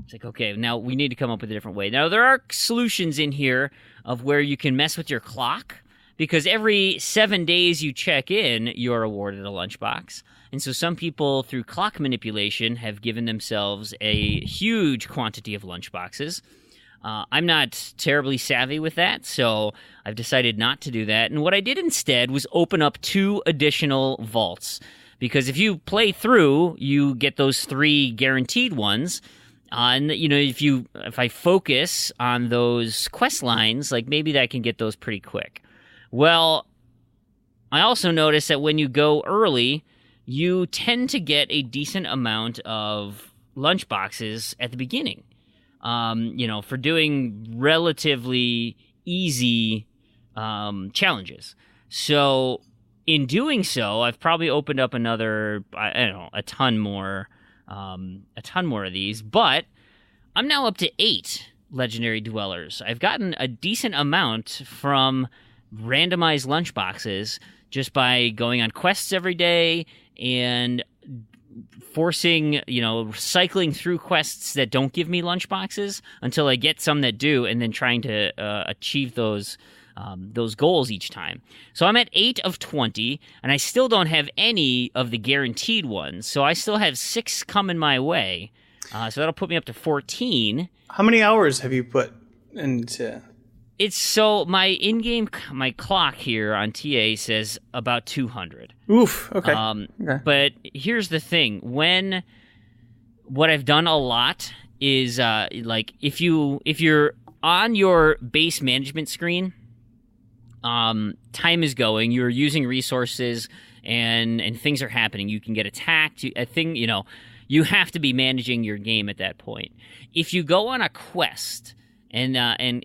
It's like, okay, now we need to come up with a different way. Now, there are solutions in here of where you can mess with your clock, because every 7 days you check in, you're awarded a lunchbox. And so some people, through clock manipulation, have given themselves a huge quantity of lunchboxes. I'm not terribly savvy with that, so I've decided not to do that. And what I did instead was open up 2 additional vaults, because if you play through, you get those 3 guaranteed ones. And if I focus on those quest lines, like maybe that can get those pretty quick. Well, I also noticed that when you go early, you tend to get a decent amount of lunchboxes at the beginning. For doing relatively easy challenges. So in doing so, I've probably opened up another, a ton more of these, but I'm now up to 8 Legendary Dwellers. I've gotten a decent amount from randomized lunchboxes just by going on quests every day and forcing, cycling through quests that don't give me lunchboxes until I get some that do, and then trying to achieve those goals each time. So I'm at 8 of 20, and I still don't have any of the guaranteed ones. So I still have 6 coming my way. So that'll put me up to 14. How many hours have you put into? It's so my my clock here on TA says about 200. Oof. Okay. Okay. But here's the thing: what I've done a lot is if you're on your base management screen, time is going. You're using resources, and things are happening. You can get attacked. You have to be managing your game at that point. If you go on a quest. And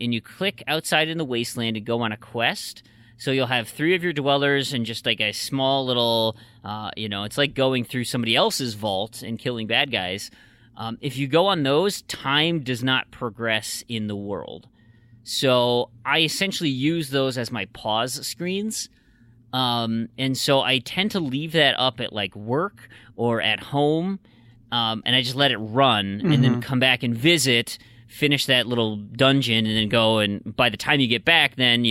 you click outside in the wasteland and go on a quest. So you'll have 3 of your dwellers and just like a small little, it's like going through somebody else's vault and killing bad guys. If you go on those, time does not progress in the world. So I essentially use those as my pause screens. And so I tend to leave that up at like work or at home. And I just let it run and then come back and visit, finish that little dungeon, and then go, and by the time you get back, then,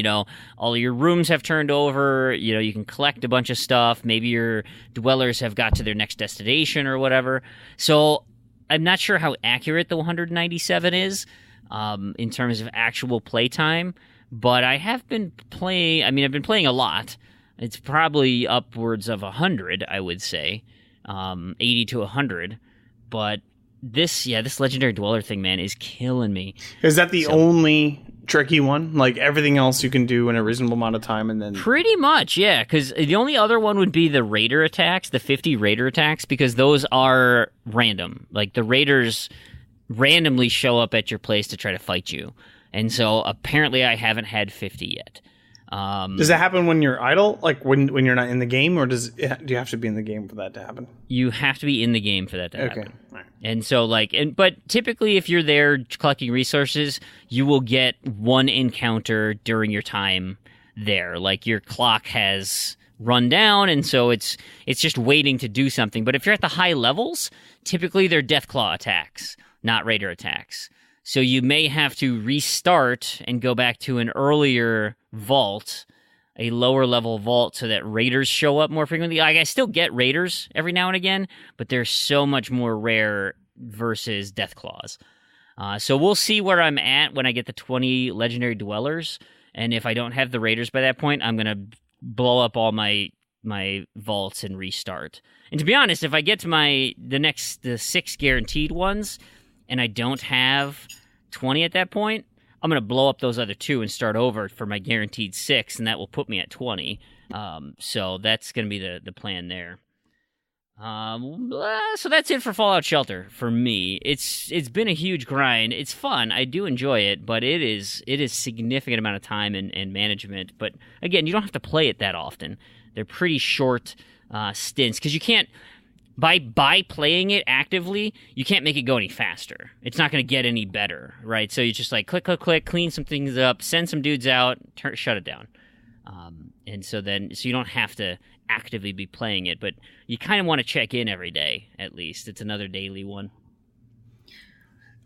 all your rooms have turned over, you can collect a bunch of stuff, maybe your dwellers have got to their next destination or whatever. So I'm not sure how accurate the 197 is in terms of actual playtime, but I have been playing, I've been playing a lot. It's probably upwards of 100, I would say, 80 to 100, but this Legendary Dweller thing, man, is killing me. Is that the only tricky one? Like everything else you can do in a reasonable amount of time, and then pretty much, yeah. Because the only other one would be the raider attacks, the 50 raider attacks, because those are random. Like the raiders randomly show up at your place to try to fight you, and so apparently I haven't had 50 yet. Does that happen when you're idle, like when you're not in the game, or do you have to be in the game for that to happen? You have to be in the game for that to happen. Okay. Right. And so but typically if you're there collecting resources, you will get one encounter during your time there. Like your clock has run down, and so it's just waiting to do something. But if you're at the high levels, typically they're Deathclaw attacks, not Raider attacks. So you may have to restart and go back to an earlier vault, a lower level vault, so that raiders show up more frequently. Like I still get raiders every now and again, but they're so much more rare versus Deathclaws. So we'll see where I'm at when I get the 20 Legendary Dwellers, and if I don't have the raiders by that point, I'm gonna blow up all my vaults and restart. And to be honest, if I get to the 6 guaranteed ones, and I don't have 20 at that point, I'm going to blow up those other 2 and start over for my guaranteed 6, and that will put me at 20. So that's going to be the plan there. So that's it for Fallout Shelter for me. It's been a huge grind. It's fun. I do enjoy it, but it is significant amount of time and management. But again, you don't have to play it that often. They're pretty short stints because you can't by playing it actively, you can't make it go any faster. It's not going to get any better, right? So you just like click, clean some things up, send some dudes out, shut it down. And so you don't have to actively be playing it, but you kind of want to check in every day at least. It's another daily one.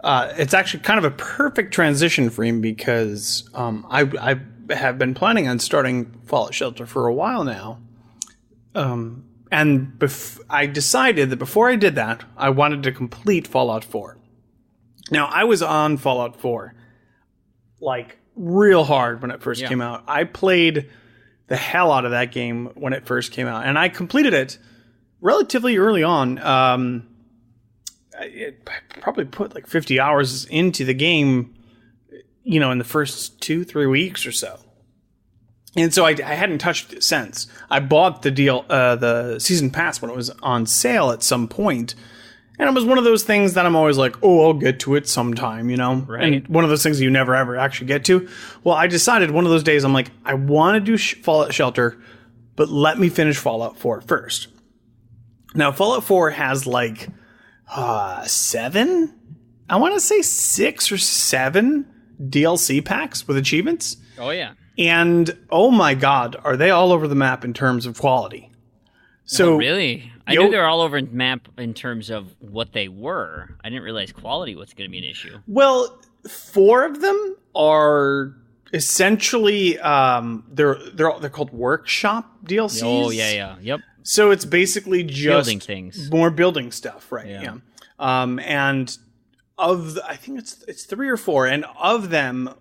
It's actually kind of a perfect transition for him because I have been planning on starting Fallout Shelter for a while now. And I decided that before I did that, I wanted to complete Fallout 4. Now, I was on Fallout 4 like real hard when it first came out. I played the hell out of that game when it first came out, and I completed it relatively early on. I probably put like 50 hours into the game, in the first 2-3 weeks or so. And so I hadn't touched it since. I bought the season pass when it was on sale at some point, and it was one of those things that I'm always like, oh, I'll get to it sometime, Right. And one of those things you never ever actually get to. Well, I decided one of those days I'm like, I want to do Fallout Shelter, but let me finish Fallout 4 first. Now, Fallout 4 has like 7? I want to say 6 or 7 DLC packs with achievements. Oh, yeah. And, oh my God, are they all over the map in terms of quality? So, really? I knew they were all over the map in terms of what they were. I didn't realize quality was going to be an issue. Well, 4 of them are essentially they're called workshop DLCs. Oh yeah, yep. So it's basically just building things, more building stuff, right? Yeah. And I think it's 3 or 4, and of them,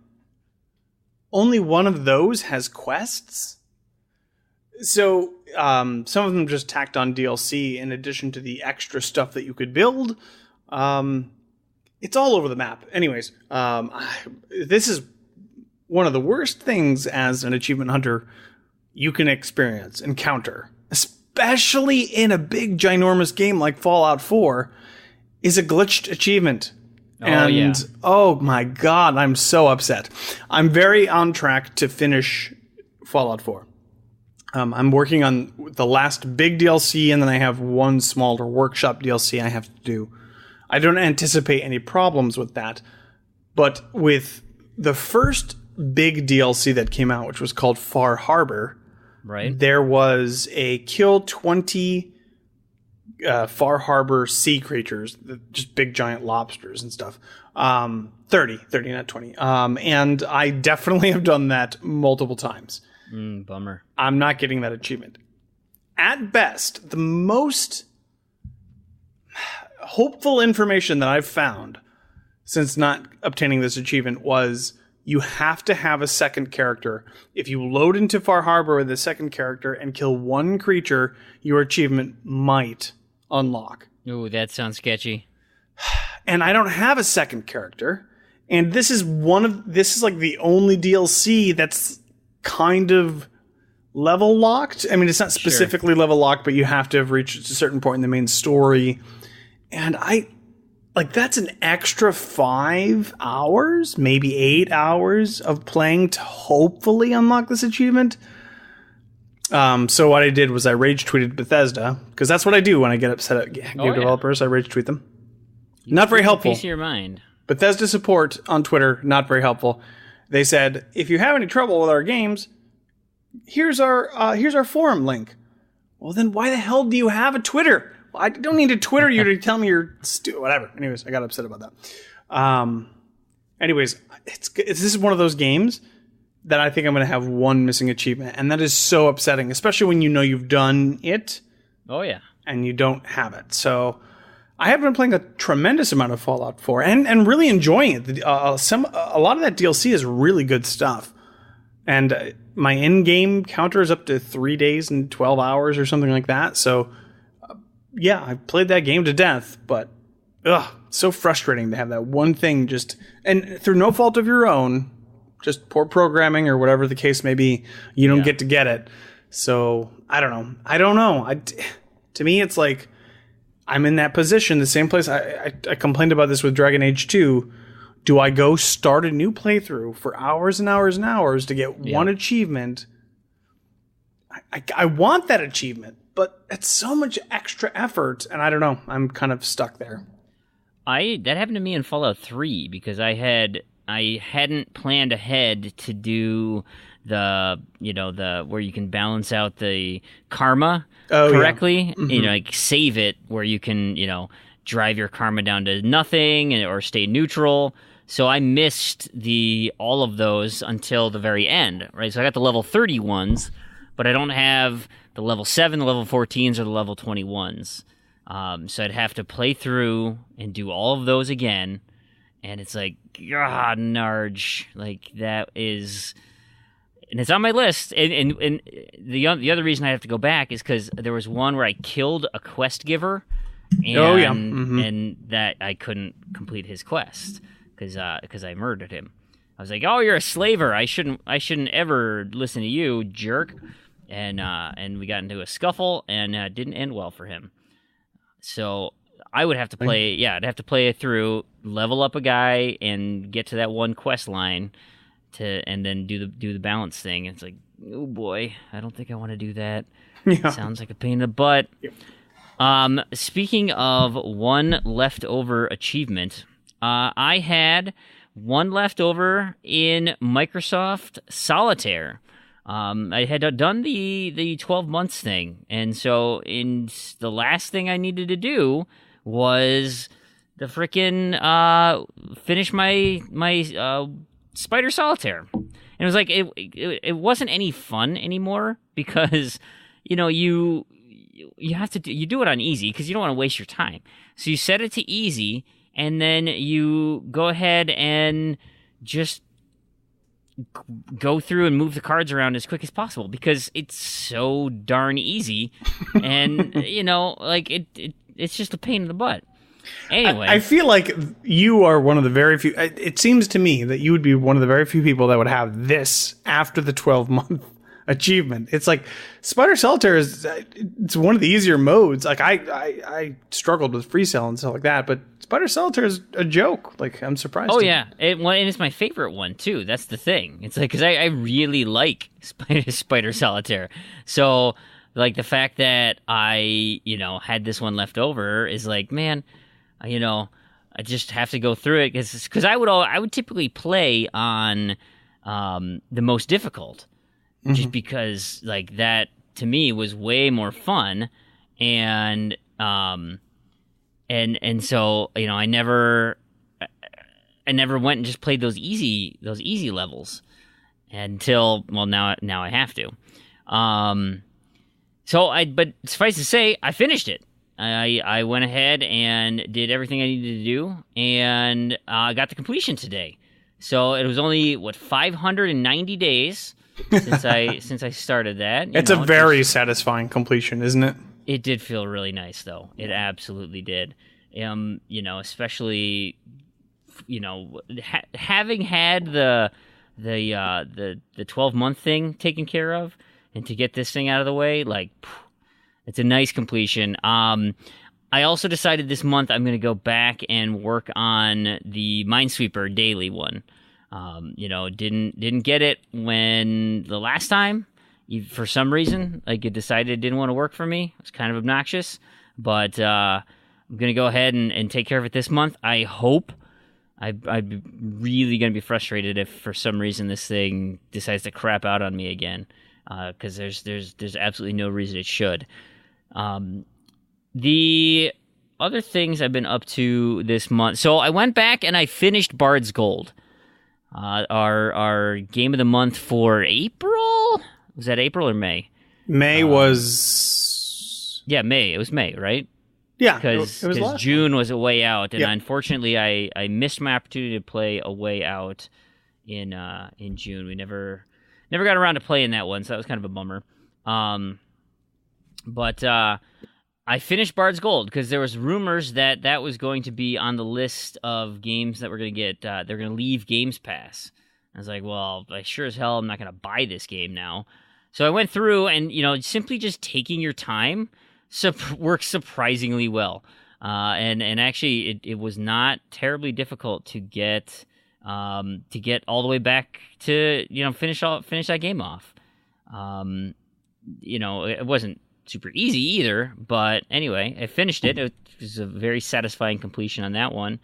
only one of those has quests. So some of them just tacked on DLC in addition to the extra stuff that you could build. It's all over the map. Anyways, this is one of the worst things as an achievement hunter you can encounter, especially in a big, ginormous game like Fallout 4, is a glitched achievement. Oh my God, I'm so upset. I'm very on track to finish Fallout 4. I'm working on the last big DLC, and then I have one smaller workshop DLC I have to do. I don't anticipate any problems with that. But with the first big DLC that came out, which was called Far Harbor, right, there was a kill 20 Far Harbor sea creatures, just big giant lobsters and stuff. 30, not 20. And I definitely have done that multiple times. Bummer. I'm not getting that achievement. At best, the most hopeful information that I've found since not obtaining this achievement was you have to have a second character. If you load into Far Harbor with a second character and kill one creature, your achievement might unlock. Ooh, that sounds sketchy. And I don't have a second character. And this is like the only DLC that's kind of level locked. I mean, it's not specifically level locked, but you have to have reached a certain point in the main story. And that's an extra 5 hours, maybe 8 hours of playing to hopefully unlock this achievement. So what I did was I rage tweeted Bethesda, because that's what I do when I get upset at game developers. I rage tweet them. Not very helpful. Peace of your mind. Bethesda support on Twitter, not very helpful. They said, if you have any trouble with our games, here's our forum link. Well, then why the hell do you have a Twitter? Well, I don't need to Twitter you to tell me you're whatever. Anyways, I got upset about that. Anyways, this is one of those games that I think I'm going to have one missing achievement, and that is so upsetting, especially when you know you've done it. Oh yeah, and you don't have it. So I have been playing a tremendous amount of Fallout 4 and really enjoying it. A lot of that DLC is really good stuff. And my in-game counter is up to 3 days and 12 hours or something like that. So, yeah, I played that game to death. But, so frustrating to have that one thing and through no fault of your own, just poor programming or whatever the case may be, you don't get it. So, I don't know. To me, it's like, I'm in that position, the same place. I complained about this with Dragon Age 2. Do I go start a new playthrough for hours and hours and hours to get one achievement? I want that achievement, but it's so much extra effort, and I don't know. I'm kind of stuck there. That happened to me in Fallout 3 because I hadn't planned ahead to do the where you can balance out the karma correctly, like save it where you can, drive your karma down to nothing or stay neutral. So I missed all of those until the very end, right? So I got the level 30 ones, but I don't have the level 7, the level 14s, or the level 21s. So I'd have to play through and do all of those again. And it's like, God, Narge, like that is... And it's on my list. And the other reason I have to go back is because there was one where I killed a quest giver, and and that I couldn't complete his quest because I murdered him. I was like, "Oh, you're a slaver. I shouldn't ever listen to you, jerk." And we got into a scuffle, and didn't end well for him. So I would have to play. Yeah, I'd have to play it through, level up a guy, and get to that one quest line. And then do the balance thing. It's like, oh boy, I don't think I want to do that. Yeah. Sounds like a pain in the butt. Yeah. Speaking of one leftover achievement, I had one leftover in Microsoft Solitaire. I had done the 12 months thing, and so the last thing I needed to do was the frickin' finish my Spider Solitaire. And it was like it wasn't any fun anymore because you have to you do it on easy because you don't want to waste your time. So you set it to easy, and then you go ahead and just go through and move the cards around as quick as possible because it's so darn easy. And it's just a pain in the butt. Anyway, I feel like you are one of the very few. It seems to me that you would be one of the very few people that would have this after the 12-month achievement. It's like Spider Solitaire it's one of the easier modes. Like I struggled with Free Cell and stuff like that, but Spider Solitaire is a joke. Like I'm surprised. Oh yeah, and it's my favorite one too. That's the thing. It's like because I really like Spider Solitaire. So like the fact that I had this one left over is like, man. I just have to go through it because I would typically play on the most difficult, just because like that to me was way more fun, and so I never went and just played those easy levels until now I have to. But suffice to say, I finished it. I went ahead and did everything I needed to do, and got the completion today. So it was only 590 days since I started that. It's a very satisfying completion, isn't it? It did feel really nice, though. It absolutely did. Especially having had the 12-month thing taken care of, and to get this thing out of the way, like. It's a nice completion. I also decided this month I'm going to go back and work on the Minesweeper daily one. Didn't get it when the last time. For some reason, like it decided it didn't want to work for me. It was kind of obnoxious. But I'm going to go ahead and take care of it this month. I hope. I'm really going to be frustrated if for some reason this thing decides to crap out on me again. Because there's absolutely no reason it should. The other things I've been up to this month. So I went back and I finished Bard's Gold. Our game of the month for April? Was that April or May? May was... Yeah, May. It was May, right? Yeah, because June was A Way Out, and unfortunately I missed my opportunity to play A Way Out in June. We never got around to playing that one, so that was kind of a bummer. But I finished Bard's Gold because there was rumors that was going to be on the list of games that we're going to get. They're going to leave Games Pass. I was like, well, I sure as hell I'm not going to buy this game now. So I went through and, simply just taking your time works surprisingly well. And actually, it was not terribly difficult to get all the way back to finish that game off. It wasn't super easy either, but anyway, I finished it. It was a very satisfying completion on that one.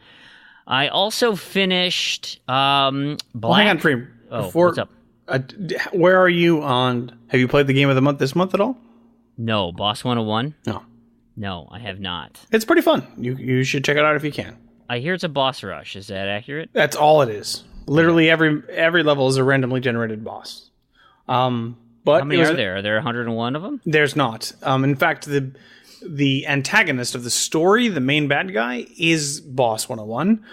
I also finished Black. Well, hang on, Fream. What's up? Where are you on? Have you played the game of the month this month at all? No, Boss 101? No, I have not. It's pretty fun. You should check it out if you can. I hear it's a boss rush. Is that accurate? That's all it is. Literally every level is a randomly generated boss. But how many are there? Are there 101 of them? There's not. In fact, the antagonist of the story, the main bad guy, is Boss 101.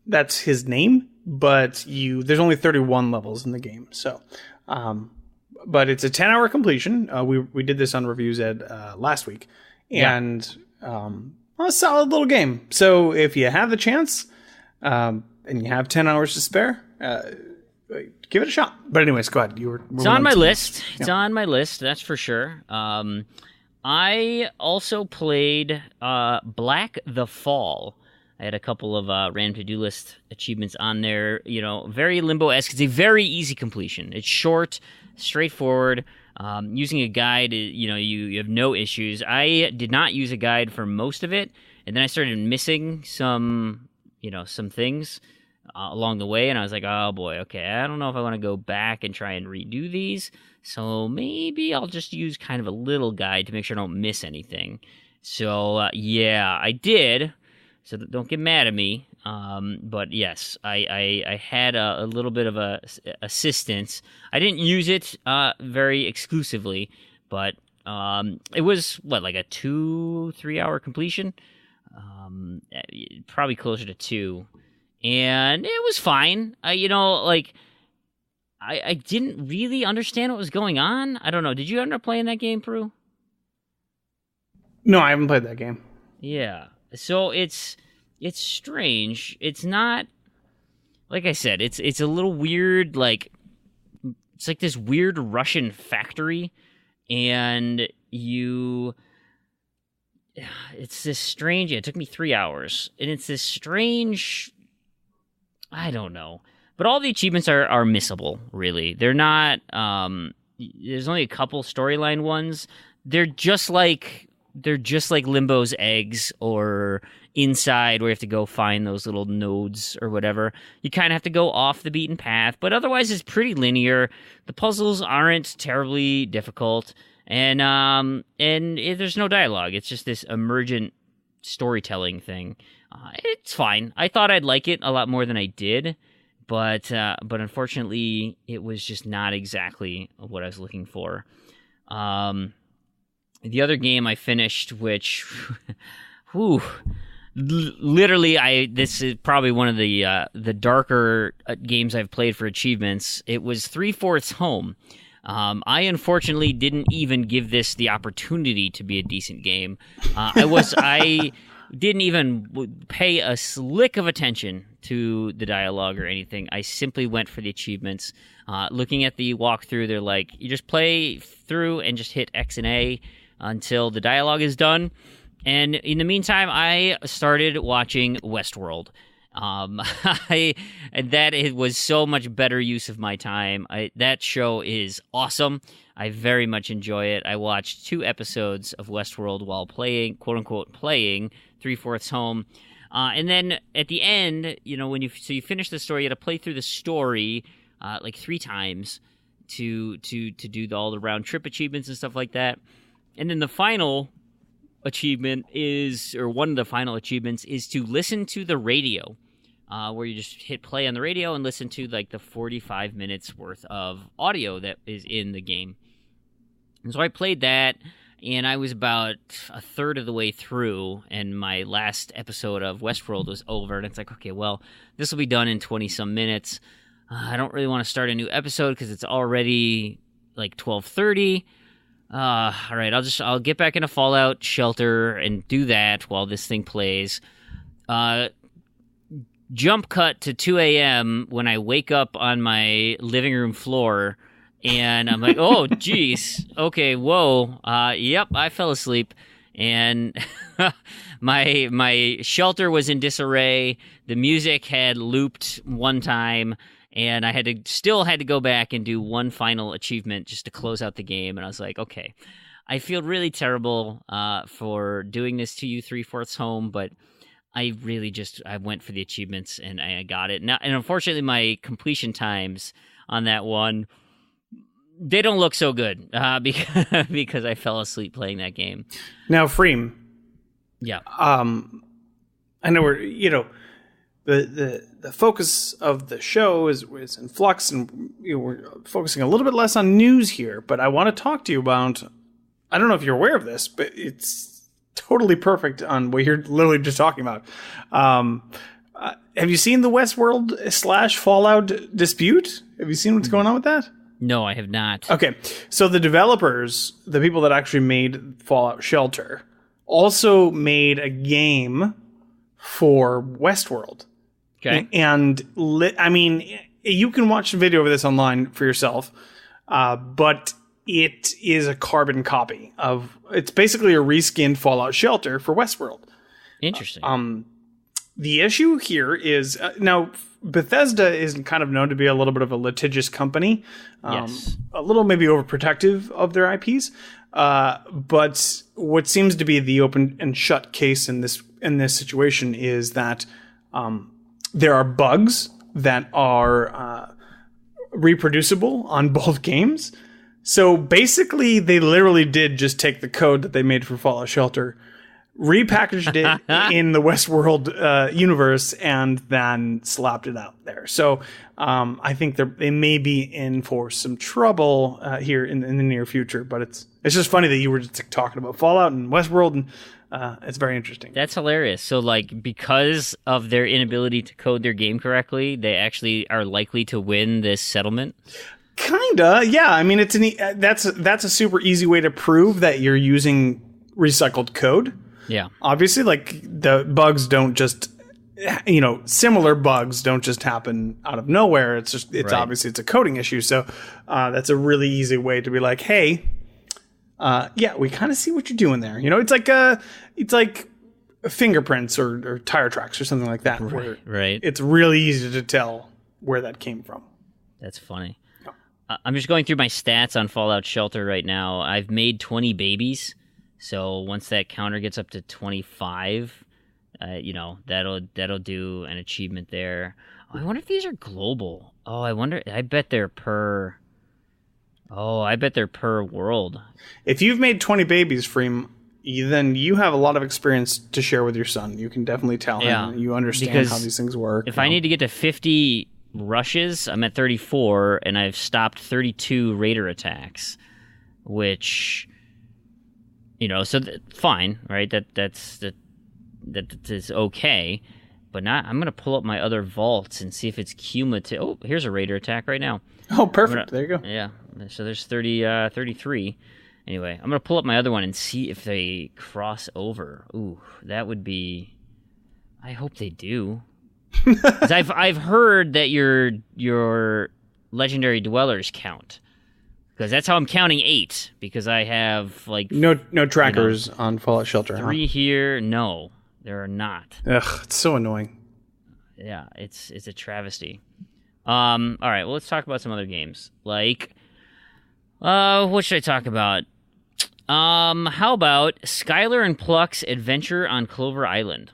That's his name, but there's only 31 levels in the game. So, but it's a 10-hour completion. We did this on Reviews Ed last week. And a solid little game. So if you have the chance and you have 10 hours to spare, give it a shot. But anyways, go ahead. It's on my list. It's on my list, that's for sure. I also played Black the Fall. I had a couple of random to-do list achievements on there. Very Limbo-esque. It's a very easy completion. It's short, straightforward. Using a guide, you have no issues. I did not use a guide for most of it, and then I started missing some things along the way, and I was like, oh boy, okay, I don't know if I want to go back and try and redo these, so maybe I'll just use kind of a little guide to make sure I don't miss anything. So, I did, so don't get mad at me. But yes, I had a little bit of assistance. I didn't use it very exclusively, but it was like a 2-3 hour completion, probably closer to 2, and it was fine. I didn't really understand what was going on. I don't know. Did you end up playing that game, Proulx? No, I haven't played that game. Yeah, so it's strange. It's not, like I said, it's a little weird, it's like this weird Russian factory, and it's this strange, it took me 3 hours, and it's this strange, I don't know, but all the achievements are missable, really. They're not, there's only a couple storyline ones. They're just like Limbo's eggs, or Inside, where you have to go find those little nodes or whatever. You kind of have to go off the beaten path, but otherwise it's pretty linear. The puzzles aren't terribly difficult, and there's no dialogue. It's just this emergent storytelling thing. It's fine. I thought I'd like it a lot more than I did, but unfortunately it was just not exactly what I was looking for. The other game I finished, which, literally, this is probably one of the darker games I've played for achievements. It was 3/4 Home. I unfortunately didn't even give this the opportunity to be a decent game. I didn't even pay a slick of attention to the dialogue or anything. I simply went for the achievements. Looking at the walkthrough, they're like, you just play through and just hit X and A until the dialogue is done. And in the meantime, I started watching Westworld. It was so much better use of my time. That show is awesome. I very much enjoy it. I watched 2 episodes of Westworld while playing, quote unquote, playing 3/4 Home. And then at the end, when you finish the story, you got to play through the story like 3 times to do all the round trip achievements and stuff like that. And then the final achievement one of the final achievements is to listen to the radio, where you just hit play on the radio and listen to like the 45 minutes worth of audio that is in the game. And so I played that, and I was about a third of the way through, and my last episode of Westworld was over, and it's like, okay, well, this will be done in 20-some minutes. I don't really want to start a new episode because it's already like 12:30. All right, I'll get back into Fallout Shelter and do that while this thing plays. Jump cut to 2 a.m. when I wake up on my living room floor, and I'm like, oh, geez, okay, whoa, yep, I fell asleep, and my shelter was in disarray. The music had looped one time, and I still had to go back and do one final achievement just to close out the game. And I was like, okay, I feel really terrible for doing this to you 3/4 home, but I really I went for the achievements and I got it. Now, and unfortunately, my completion times on that one, they don't look so good because I fell asleep playing that game. Now, Fream. Yeah. I know the focus of the show is in flux, and we're focusing a little bit less on news here. But I want to talk to you about. I don't know if you're aware of this, but it's totally perfect on what you're literally just talking about. Have you seen the Westworld / Fallout dispute? Have you seen what's going on with that? No, I have not. Okay, so the developers, the people that actually made Fallout Shelter, also made a game for Westworld. Okay. And I mean, you can watch the video of this online for yourself, but it is a carbon copy of. It's basically a reskinned Fallout Shelter for Westworld. Interesting. The issue here is now Bethesda is kind of known to be a little bit of a litigious company, yes. A little maybe overprotective of their IPs. But what seems to be the open and shut case in this situation is that there are bugs that are reproducible on both games. So basically, they literally did just take the code that they made for Fallout Shelter, repackaged it in the Westworld universe, and then slapped it out there. So I think they may be in for some trouble here in the near future. But it's just funny that you were just talking about Fallout and Westworld, and it's very interesting. That's hilarious. So, like, because of their inability to code their game correctly, they actually are likely to win this settlement. Kinda, yeah. I mean, that's a super easy way to prove that you're using recycled code. Yeah. Obviously, like, the bugs don't just, similar bugs don't just happen out of nowhere. It's right. Obviously it's a coding issue. So that's a really easy way to be like, hey, we kind of see what you're doing there. It's like fingerprints or tire tracks or something like that. Right. It's really easy to tell where that came from. That's funny. I'm just going through my stats on Fallout Shelter right now. I've made 20 babies. So once that counter gets up to 25, that'll do an achievement there. Oh, I wonder if these are global. Oh, I bet they're per world. If you've made 20 babies, Freem, then you have a lot of experience to share with your son. You can definitely tell him. You understand how these things work. If I need to get to 50 rushes, I'm at 34, and I've stopped 32 raider attacks, which, fine, right? That is okay, but not. I'm gonna pull up my other vaults and see if it's cumulative. Oh, here's a raider attack right now. Oh, perfect. There you go. Yeah. So there's 33. Anyway, I'm gonna pull up my other one and see if they cross over. Ooh, that would be. I hope they do. 'Cause I've heard that your legendary dwellers count, because that's how I'm counting 8, because I have like no trackers on Fallout Shelter. 3 here. No, there are not. Ugh, it's so annoying. Yeah, it's a travesty. All right, well, let's talk about some other games. Like, what should I talk about? How about Skylar and Pluck's Adventure on Clover Island?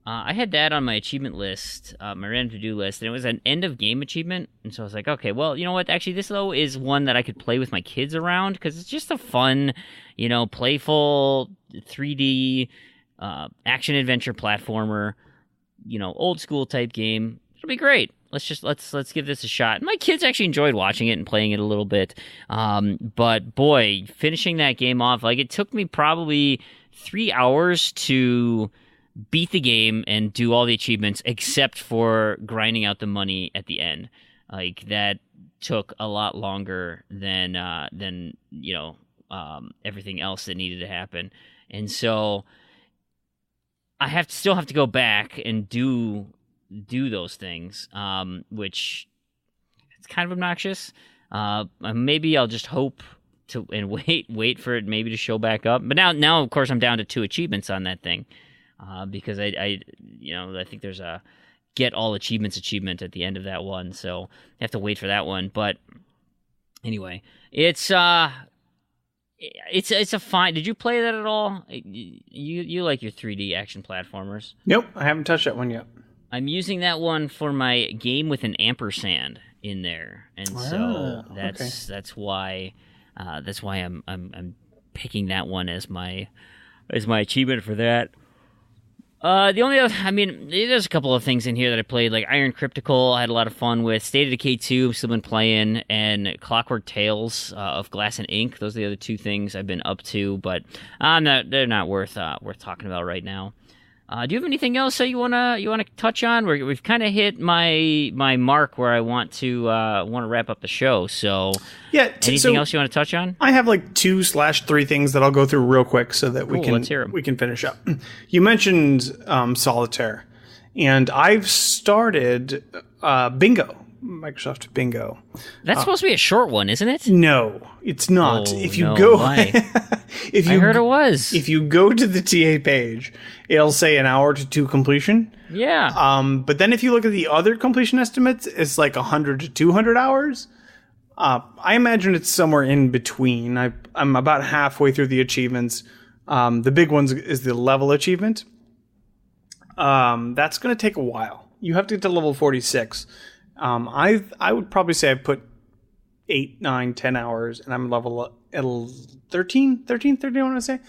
I had that on my achievement list, my random to-do list, and it was an end-of-game achievement. And so I was like, okay, well, you know what? Actually, this, though, is one that I could play with my kids around, because it's just a fun, playful 3D action-adventure platformer, old-school type game. It'll be great. Let's give this a shot. My kids actually enjoyed watching it and playing it a little bit. But, boy, finishing that game off, like, it took me probably 3 hours to beat the game and do all the achievements, except for grinding out the money at the end. Like, that took a lot longer than everything else that needed to happen. And so I still have to go back and do those things, which it's kind of obnoxious. Maybe I'll just hope and wait for it maybe to show back up. But now of course I'm down to 2 achievements on that thing, because I think there's a get all achievements achievement at the end of that one, so I have to wait for that one. But anyway, it's a fine. Did you play that at all? You like your 3D action platformers? Nope, I haven't touched that one yet. I'm using that one for my game with an ampersand in there, and so that's why I'm picking that one as my achievement for that. The only other, there's a couple of things in here that I played, like Iron Cryptical. I had a lot of fun with. State of Decay 2, still been playing, and Clockwork Tales of Glass and Ink. Those are the other 2 things I've been up to, but they're not worth talking about right now. Do you have anything else that you wanna touch on? We've kind of hit my mark where I want to wrap up the show. So yeah, anything else you want to touch on? I have like 2/3 things that I'll go through real quick so that we can finish up. You mentioned Solitaire, and I've started Bingo. Microsoft Bingo. That's supposed to be a short one, isn't it? No, it's not. Oh, if you no, go, I heard it was. If you go to the TA page, it'll say an hour to 2 completion. Yeah. But then if you look at the other completion estimates, it's like 100 to 200 hours. I imagine it's somewhere in between. I'm about halfway through the achievements. The big one is the level achievement. That's going to take a while. You have to get to level 46. I would probably say I put 8, 9, 10 hours, and I'm level 13, I want to say.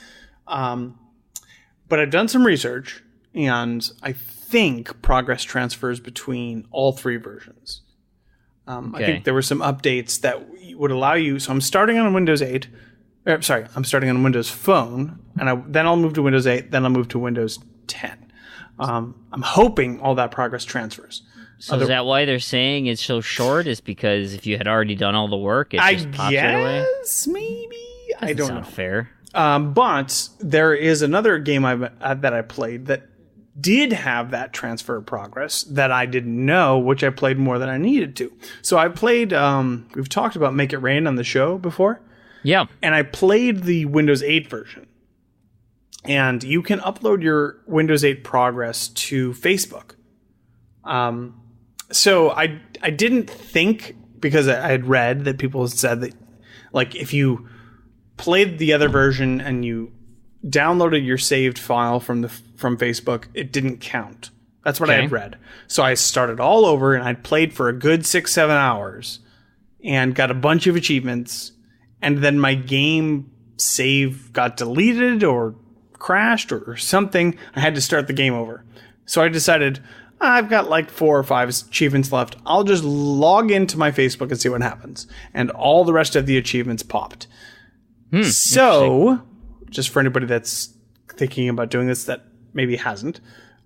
But I've done some research, and I think progress transfers between all 3 versions. I think there were some updates that would allow you. So I'm starting on Windows 8. I'm starting on Windows Phone, and then I'll move to Windows 8. Then I'll move to Windows 10. I'm hoping all that progress transfers. So is that why they're saying it's so short? Is because if you had already done all the work, it just pops it away? I guess, maybe. I don't know. Fair. But there is another game that I played that did have that transfer progress that I didn't know, which I played more than I needed to. So I played, we've talked about Make It Rain on the show before. Yeah. And I played the Windows 8 version. And you can upload your Windows 8 progress to Facebook. So I didn't think, because I had read that people had said that, like, if you played the other version and you downloaded your saved file from Facebook, it didn't count. That's what I had read. So I started all over, and I played for a good 6-7 hours and got a bunch of achievements, and then my game save got deleted or crashed or something. I had to start the game over. So I decided, I've got like 4 or 5 achievements left. I'll just log into my Facebook and see what happens. And all the rest of the achievements popped. So, just for anybody that's thinking about doing this that maybe hasn't,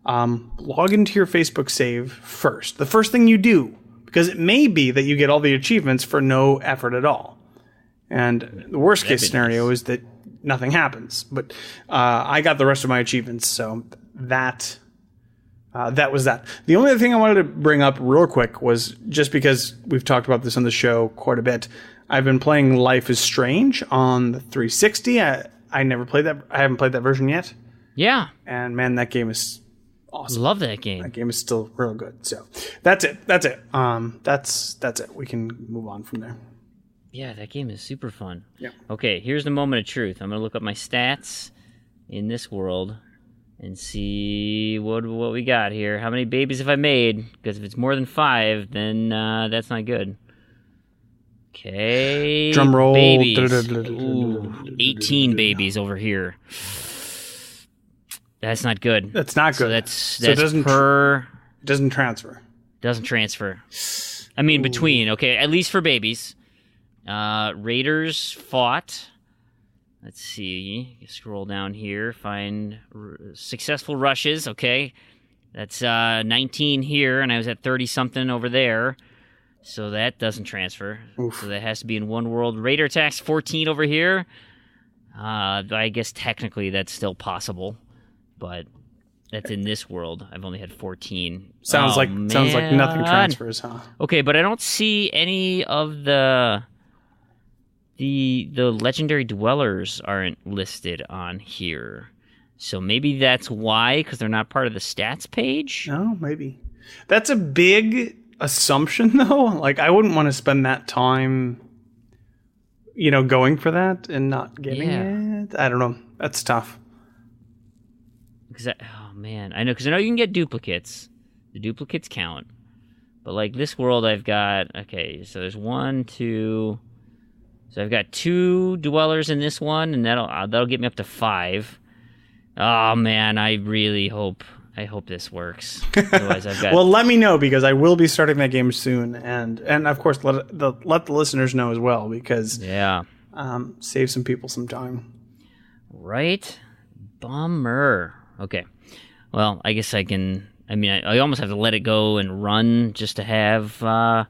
log into your Facebook save first. The first thing you do, because it may be that you get all the achievements for no effort at all. And the worst case scenario is that nothing happens. But I got the rest of my achievements, so that was that. The only other thing I wanted to bring up real quick was, just because we've talked about this on the show quite a bit, I've been playing Life is Strange on the 360. I never played that. I haven't played that version yet. Yeah. And man, that game is awesome. Love that game. That game is still real good. So that's it. That's it. We can move on from there. Yeah, that game is super fun. Yeah. Okay, here's the moment of truth. I'm going to look up my stats in this world and see what we got here. How many babies have I made? Because if it's more than 5, then that's not good. Okay. Drum roll. Babies. Ooh, 18 babies over here. That's not good. That's not good. So that's so it doesn't transfer. Doesn't transfer. I mean, between. Okay, at least for babies. Raiders fought. Let's see. Scroll down here. Find successful rushes. Okay. That's 19 here, and I was at 30-something over there. So that doesn't transfer. Oof. So that has to be in one world. Raider attacks 14 over here. I guess technically that's still possible, but that's in this world. I've only had 14. Sounds like nothing transfers, huh? Okay, but I don't see any of the the legendary dwellers aren't listed on here. So maybe that's why, because they're not part of the stats page? No, maybe. That's a big assumption, though. Like, I wouldn't want to spend that time, going for that and not getting it. I don't know. That's tough. Oh, man. I know, because I know you can get duplicates. The duplicates count. But, like, this world I've got... Okay, so there's 1, 2... So I've got 2 dwellers in this one, and that'll get me up to 5. Oh man, I hope this works. Otherwise, I've got. Well, let me know, because I will be starting that game soon, and of course let the listeners know as well, because save some people some time. Right? Bummer. Okay. Well, I guess I can. I mean, I almost have to let it go and run just to have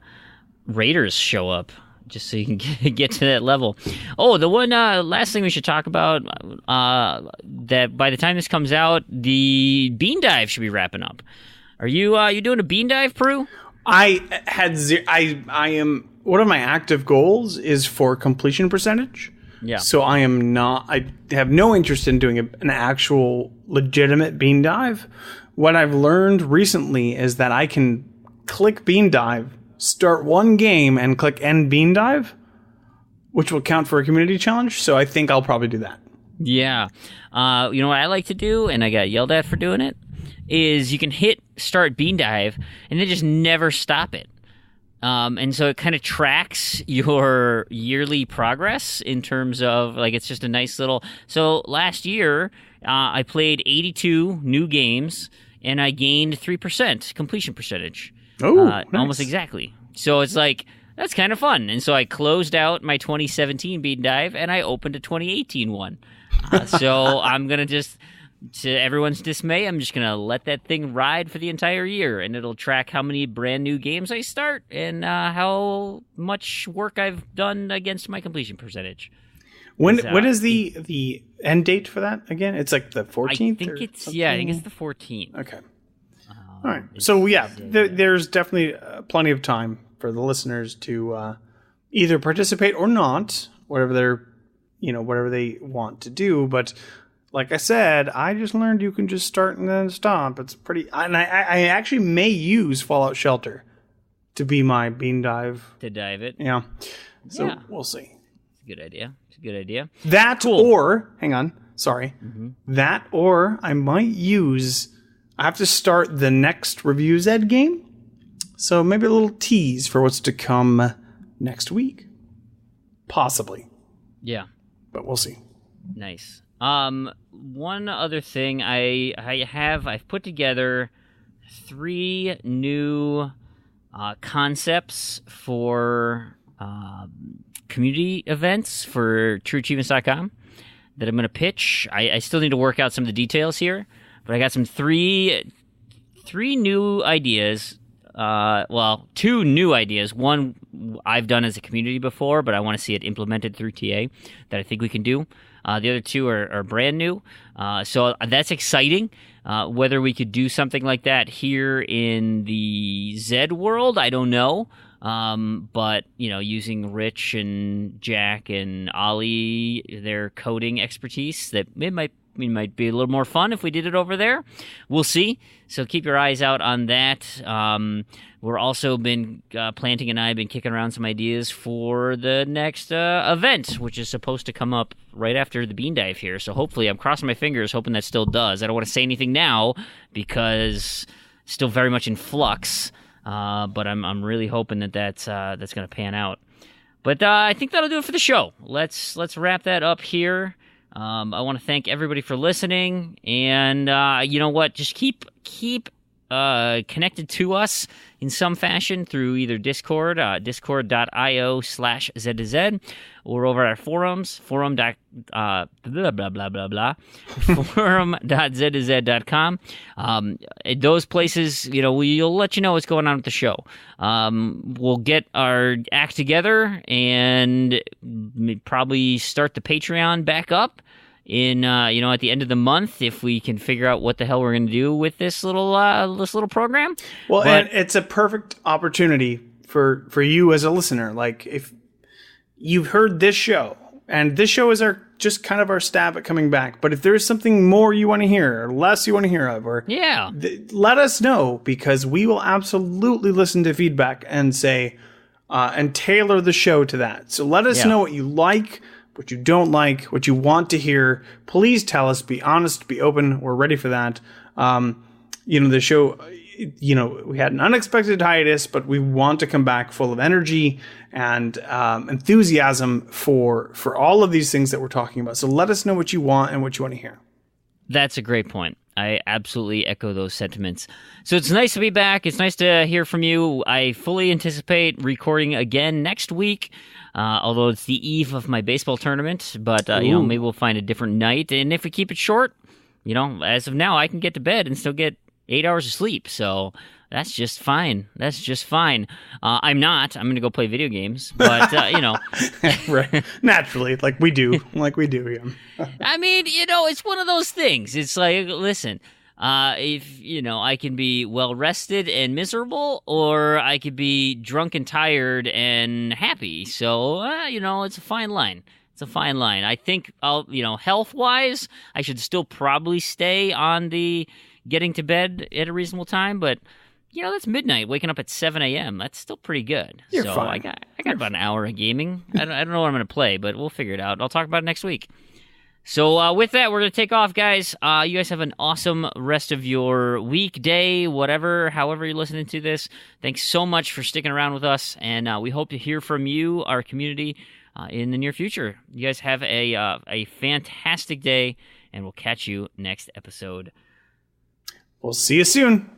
raiders show up. Just so you can get to that level. Oh, the one last thing we should talk about, that by the time this comes out, the bean dive should be wrapping up. Are you doing a bean dive, Proulx? I am. One of my active goals is for completion percentage. Yeah. So I have no interest in doing an actual legitimate bean dive. What I've learned recently is that I can click bean dive, start one game, and click end bean dive, which will count for a community challenge. So I think I'll probably do that. Yeah. You know what I like to do, and I got yelled at for doing it, is you can hit start bean dive and then just never stop it. And so it kind of tracks your yearly progress in terms of, like, it's just a nice little... So last year, I played 82 new games, and I gained 3% completion percentage. Oh, nice. Almost exactly. So it's like, that's kind of fun. And so I closed out my 2017 bean dive, and I opened a 2018 one. So I'm going to just, to everyone's dismay, I'm just going to let that thing ride for the entire year, and it'll track how many brand new games I start and how much work I've done against my completion percentage. When is the end date for that again? It's like the 14th? I think it's the 14th. Okay. All right. So, there's definitely plenty of time for the listeners to either participate or not, whatever they want to do. But like I said, I just learned you can just start and then stop. It's pretty... And I actually may use Fallout Shelter to be my bean dive. To dive it? Yeah. So we'll see. It's a good idea. That or... Hang on. Sorry. Mm-hmm. That or I might use... I have to start the next Review Zed game, so maybe a little tease for what's to come next week. Possibly. Yeah. But we'll see. Nice. One other thing, I've put together 3 new concepts for community events for TrueAchievements.com that I'm going to pitch. I still need to work out some of the details here. But I got some three new ideas. 2 new ideas. One I've done as a community before, but I want to see it implemented through TA that I think we can do. The other 2 are brand new. So that's exciting. Whether we could do something like that here in the Zed world, I don't know. But, using Rich and Jack and Ollie, their coding expertise, that it might be a little more fun if we did it over there. We'll see. So keep your eyes out on that. We're also been, Planting and I have been kicking around some ideas for the next event, which is supposed to come up right after the bean dive here. So hopefully, I'm crossing my fingers, hoping that still does. I don't want to say anything now because it's still very much in flux. But I'm really hoping that's going to pan out. But I think that'll do it for the show. Let's wrap that up here. I want to thank everybody for listening, and you know what? Just keep connected to us in some fashion through either Discord, discord.io/Z2Z, or over at our forums, forum.z2z.com. Those places, we'll let you know what's going on with the show. We'll get our act together and probably start the Patreon back up in at the end of the month, if we can figure out what the hell we're going to do with this little program. Well, and it's a perfect opportunity for you as a listener. Like, if you've heard this show, and this show is just kind of our stab at coming back. But if there is something more you want to hear, or less you want to hear of, or let us know, because we will absolutely listen to feedback and say and tailor the show to that. So let us know what you like, what you don't like, what you want to hear. Please tell us. Be honest. Be open. We're ready for that. The show. We had an unexpected hiatus, but we want to come back full of energy and enthusiasm for all of these things that we're talking about. So let us know what you want and what you want to hear. That's a great point. I absolutely echo those sentiments. So it's nice to be back. It's nice to hear from you. I fully anticipate recording again next week, although it's the eve of my baseball tournament. But maybe we'll find a different night. And if we keep it short, as of now, I can get to bed and still get 8 hours of sleep, so that's just fine. I'm not. I'm going to go play video games, but, Right. Naturally, like we do. Yeah. I mean, it's one of those things. It's like, listen, if, I can be well-rested and miserable, or I could be drunk and tired and happy. So, it's a fine line. It's a fine line. I think, health-wise, I should still probably stay on the getting to bed at a reasonable time, but that's midnight. Waking up at 7 a.m. That's still pretty good. You're fine. I got about an hour of gaming. I don't know what I'm going to play, but we'll figure it out. I'll talk about it next week. So with that, we're going to take off, guys. You guys have an awesome rest of your week, day, whatever, however you're listening to this. Thanks so much for sticking around with us, and we hope to hear from you, our community, in the near future. You guys have a fantastic day, and we'll catch you next episode. We'll see you soon.